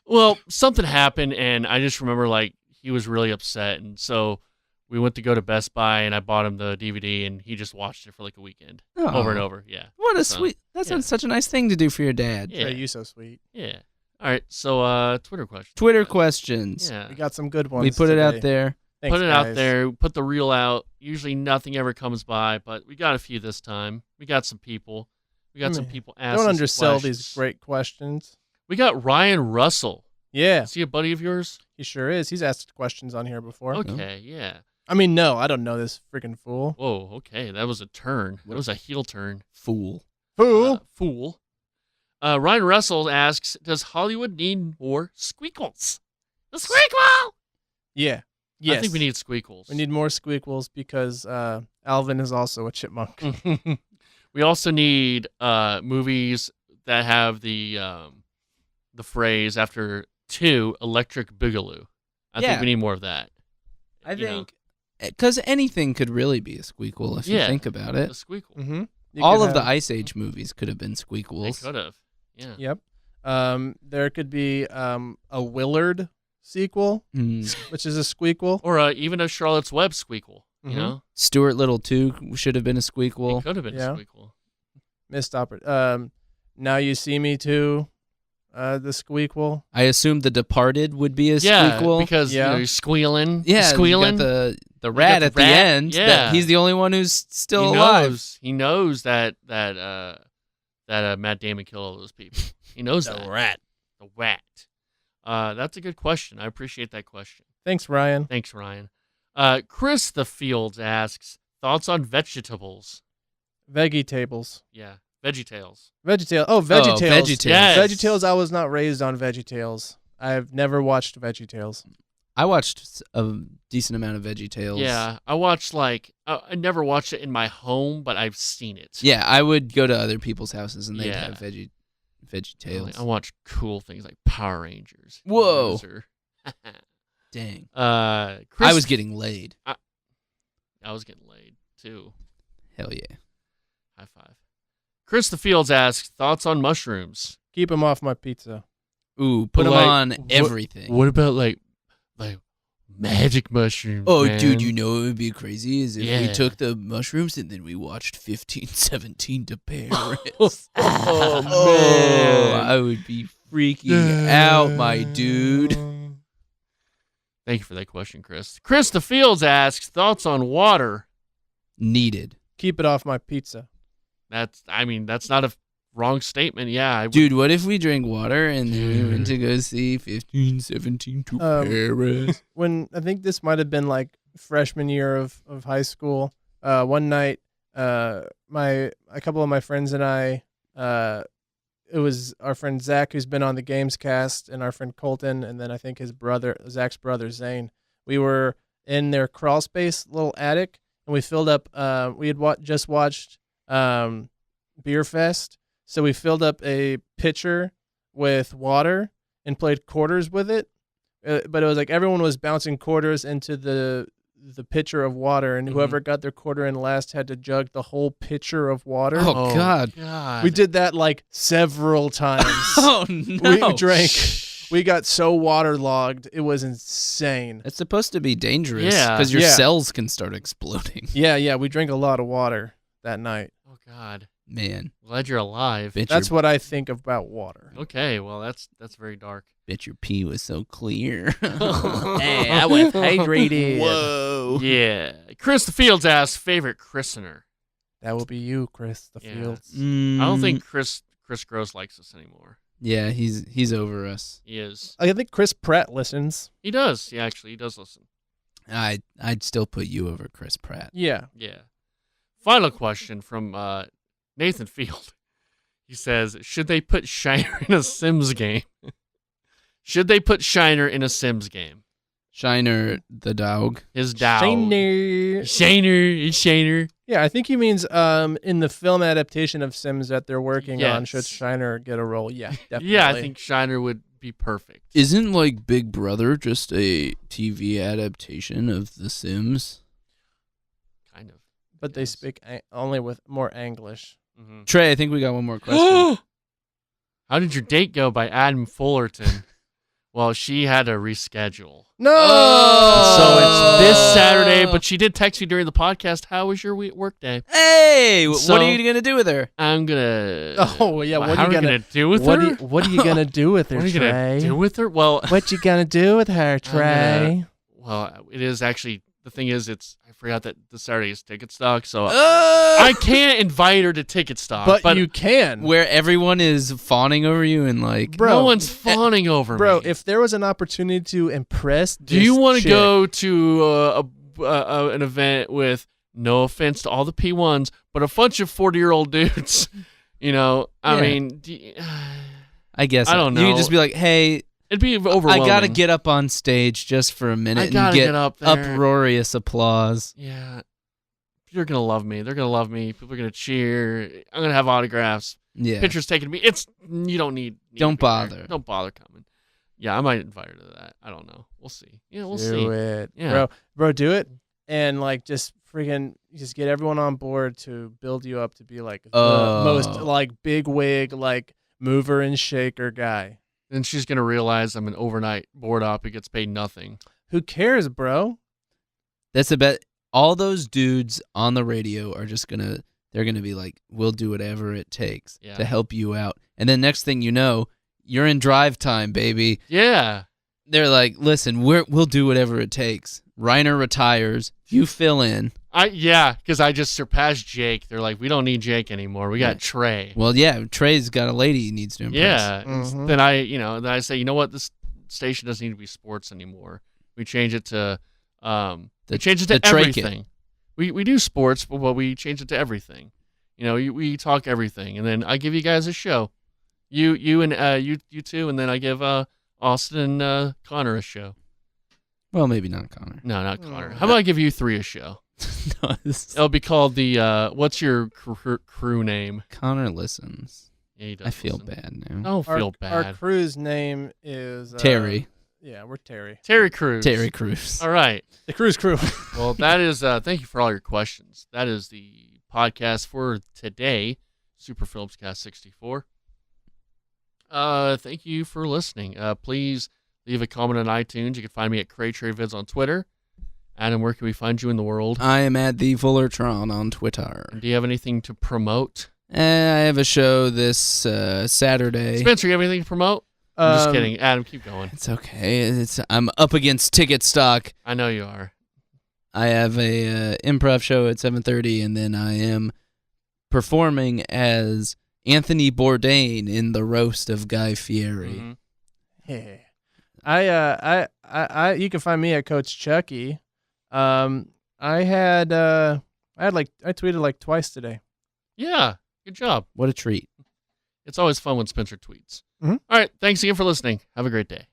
well, something happened, and I just remember like he was really upset, and so we went to go to Best Buy, and I bought him the DVD, and he just watched it for like a weekend, over and over. Yeah. What a So, sweet. That yeah. sounds such a nice thing to do for your dad. Yeah. Trey, you so sweet. Yeah. All right. So, Twitter question. Twitter questions. Yeah. We got some good ones. We put it out today. there. Thanks, Put it guys. out there. Put the reel out. Usually nothing ever comes by, but we got a few this time. We got some people. We got some people asking. Don't some undersell questions. these great questions. We got Ryan Russell. Yeah, Is he a buddy of yours? he sure is. He's asked questions on here before. Okay. Yeah. I mean, no, I don't know this freaking fool. Whoa. Okay. That was a turn. That was a heel turn. Fool. Fool. Fool. Ryan Russell asks, "Does Hollywood need more squeakles?" The squeakle. Yeah. Yes. I think we need squeakles. We need more squeakles because Alvin is also a chipmunk. We also need movies that have the phrase after 2 Electric Boogaloo. I think Yeah. we need more of that. I You know, think because anything could really be a squeakle if you Yeah. think about the it. squeakle. Mm-hmm. All of the Ice Age movies could have been They squeakles. could have. Yeah. Yep. There could be a Willard sequel, Mm. which is a squeakle. Or even a Charlotte's Web squeakle. You Mhm. know, Stuart Little 2 should have been a squeakle. it could have been Yeah. a squeakle. Missed opportunity. Now You See Me Too, the squeakle. I assume The Departed would be a Yeah, squeakle. because Yeah. you're squealing. Yeah, You're squealing. you got the rat the at the rat, end. yeah. He's the only one who's still he alive. knows. He knows that Matt Damon killed all those people. He knows that. rat. The rat. That's a good question. I appreciate that question. Thanks, Ryan. Thanks, Ryan. Chris the Fields asks, thoughts on vegetables? Veggie tables. Yeah, VeggieTales. VeggieTales. Oh, VeggieTales. VeggieTales. Yes. VeggieTales. I was not raised on VeggieTales. I've never watched VeggieTales. I watched a decent amount of VeggieTales. Yeah, I watched I never watched it in my home, but I've seen it. Yeah, I would go to other people's houses and they'd Yeah. have VeggieTales. I watch cool things like Power Rangers. Whoa. Loser. Dang. Chris, I was getting laid. I was getting laid too. Hell yeah. High five. Chris the Fields asks, thoughts on mushrooms? Keep them off my pizza. Ooh, put But, them like, on everything. What about like magic mushrooms? Oh, man? dude, you know what would be crazy is if we Yeah. took the mushrooms and then we watched 1517 to Paris. Oh, Oh, man. I would be freaking out, my dude. Thank you for that question, Chris. Chris the Fields asks, thoughts on water? Needed. Keep it off my pizza. That's not a wrong statement. Yeah, I would- Dude, what if we drank water and then we went to go see 1517 to Paris? When I think this might have been like freshman year of high school. One night, a couple of my friends and I, it was our friend Zach who's been on the GamesCast, and our friend Colton, and then I think Zach's brother Zane. We were in their crawl space little attic, and we filled up. We had just watched Beer Fest, so we filled up a pitcher with water and played quarters with it. But it was like everyone was bouncing quarters into the pitcher of water, and whoever got their quarter in last had to jug the whole pitcher of water. Oh, God. God. We did that like several times. Oh, no. We drank. We got so waterlogged. It was insane. It's supposed to be dangerous Yeah. because your Yeah. cells can start exploding. Yeah. We drank a lot of water that night. Oh God. Man, Glad you're alive. bet What I think about water. Okay, well that's very dark. bet your pee was so clear. Hey, I was hydrated. Whoa. Yeah. Chris the Fields asks, favorite christener? That will be you, Chris the Yeah. Fields. I don't think Chris Gross likes us anymore. Yeah, he's over us. He is. I think Chris Pratt listens. He does. Yeah, actually, he does listen. I'd still put you over Chris Pratt. Yeah. Yeah. Final question from Nathan Field. He says, should they put Shiner in a Sims game? Should they put Shiner in a Sims game? Shiner the dog. His dog. Shiner. Shiner. Yeah, I think he means in the film adaptation of Sims that they're working on. Yes. Should Shiner get a role? Yeah, definitely. Yeah, I think Shiner would be perfect. Isn't like Big Brother just a TV adaptation of The Sims? Kind of. But they Yes. speak only with more English. Mm-hmm. Trey, I think we got one more question. How did your date go by Adam Fullerton? Well, she had to reschedule. No. So it's this Saturday, but she did text me during the podcast, how was your work day? Hey, So- what are you gonna do with her? I'm going to... Oh, yeah, what how are you gonna do with what her? what are you gonna do with her, What are you Trey? going to do with her? Well, What you gonna do with her, Trey? it is actually... The thing is, I forgot that this Saturday is ticket stock, so I I can't invite her to ticket stock. But you can, where everyone is fawning over you and like, bro. no one's fawning over bro. me. If there was an opportunity to impress, Do you want to go to an event with, no offense to all the P1s, but a bunch of 40-year-old dudes? You know, I Yeah. mean, I guess I don't You know. can just be like, hey, it'd be overwhelming. I gotta get up on stage just for a minute I and gotta get get up there. uproarious applause. Yeah. You're going to love me. They're going to love me. People are going to cheer. I'm going to have autographs. Yeah, Pictures taken of me. You don't need Don't to be bother. there. Don't bother coming. Yeah, I might invite her to that. I don't know. We'll see. Yeah, we'll see. do it, Yeah. bro. Do it, and like just freaking just get everyone on board to build you up to be like the most like big wig like mover and shaker guy. Then she's going to realize I'm an overnight board op who gets paid nothing. Who cares, bro? that's a bet. All those dudes on the radio are just they're gonna be like, we'll do whatever it takes Yeah. to help you out. And then next thing you know, you're in drive time, baby. Yeah. They're like, listen, we'll do whatever it takes. Reiner retires, you fill in. Because I just surpassed Jake. They're like, we don't need Jake anymore. We got Yeah. Trey. Well, yeah, Trey's got a lady he needs to impress. Yeah. Mhm. Then I say, you know what? This station doesn't need to be sports anymore. We change it to we change it to the Trey everything. We do sports, but we change it to everything. You know, we talk everything, and then I give you guys a show. You two, and then I give Austin and Connor a show. Well, maybe not Connor. No, not Connor. How about I give you three a show? No, It'll be called the what's your crew name? Connor listens. Yeah, he does I feel listen. bad now. Don't feel Our bad. crew's name is Terry. Yeah, we're Terry. Terry Crews. Terry Crews. All right. The crew's crew. Well, that is. Thank you for all your questions. That is the podcast for today, Super FilmsCast 64. Thank you for listening. Please leave a comment on iTunes. You can find me at CrayTreyVids on Twitter. Adam, where can we find you in the world? I am at the Fullerton on Twitter. Do you have anything to promote? I have a show this Saturday. Spencer, you have anything to promote? I'm just kidding. Adam, keep going. It's okay. I'm up against ticket stock. I know you are. I have a improv show at 7:30, and then I am performing as Anthony Bourdain in The Roast of Guy Fieri. Mhm. Yeah. I you can find me at Coach Chucky. I tweeted like twice today. Yeah, good job. What a treat. It's always fun when Spencer tweets. Mhm. All right, thanks again for listening. Have a great day.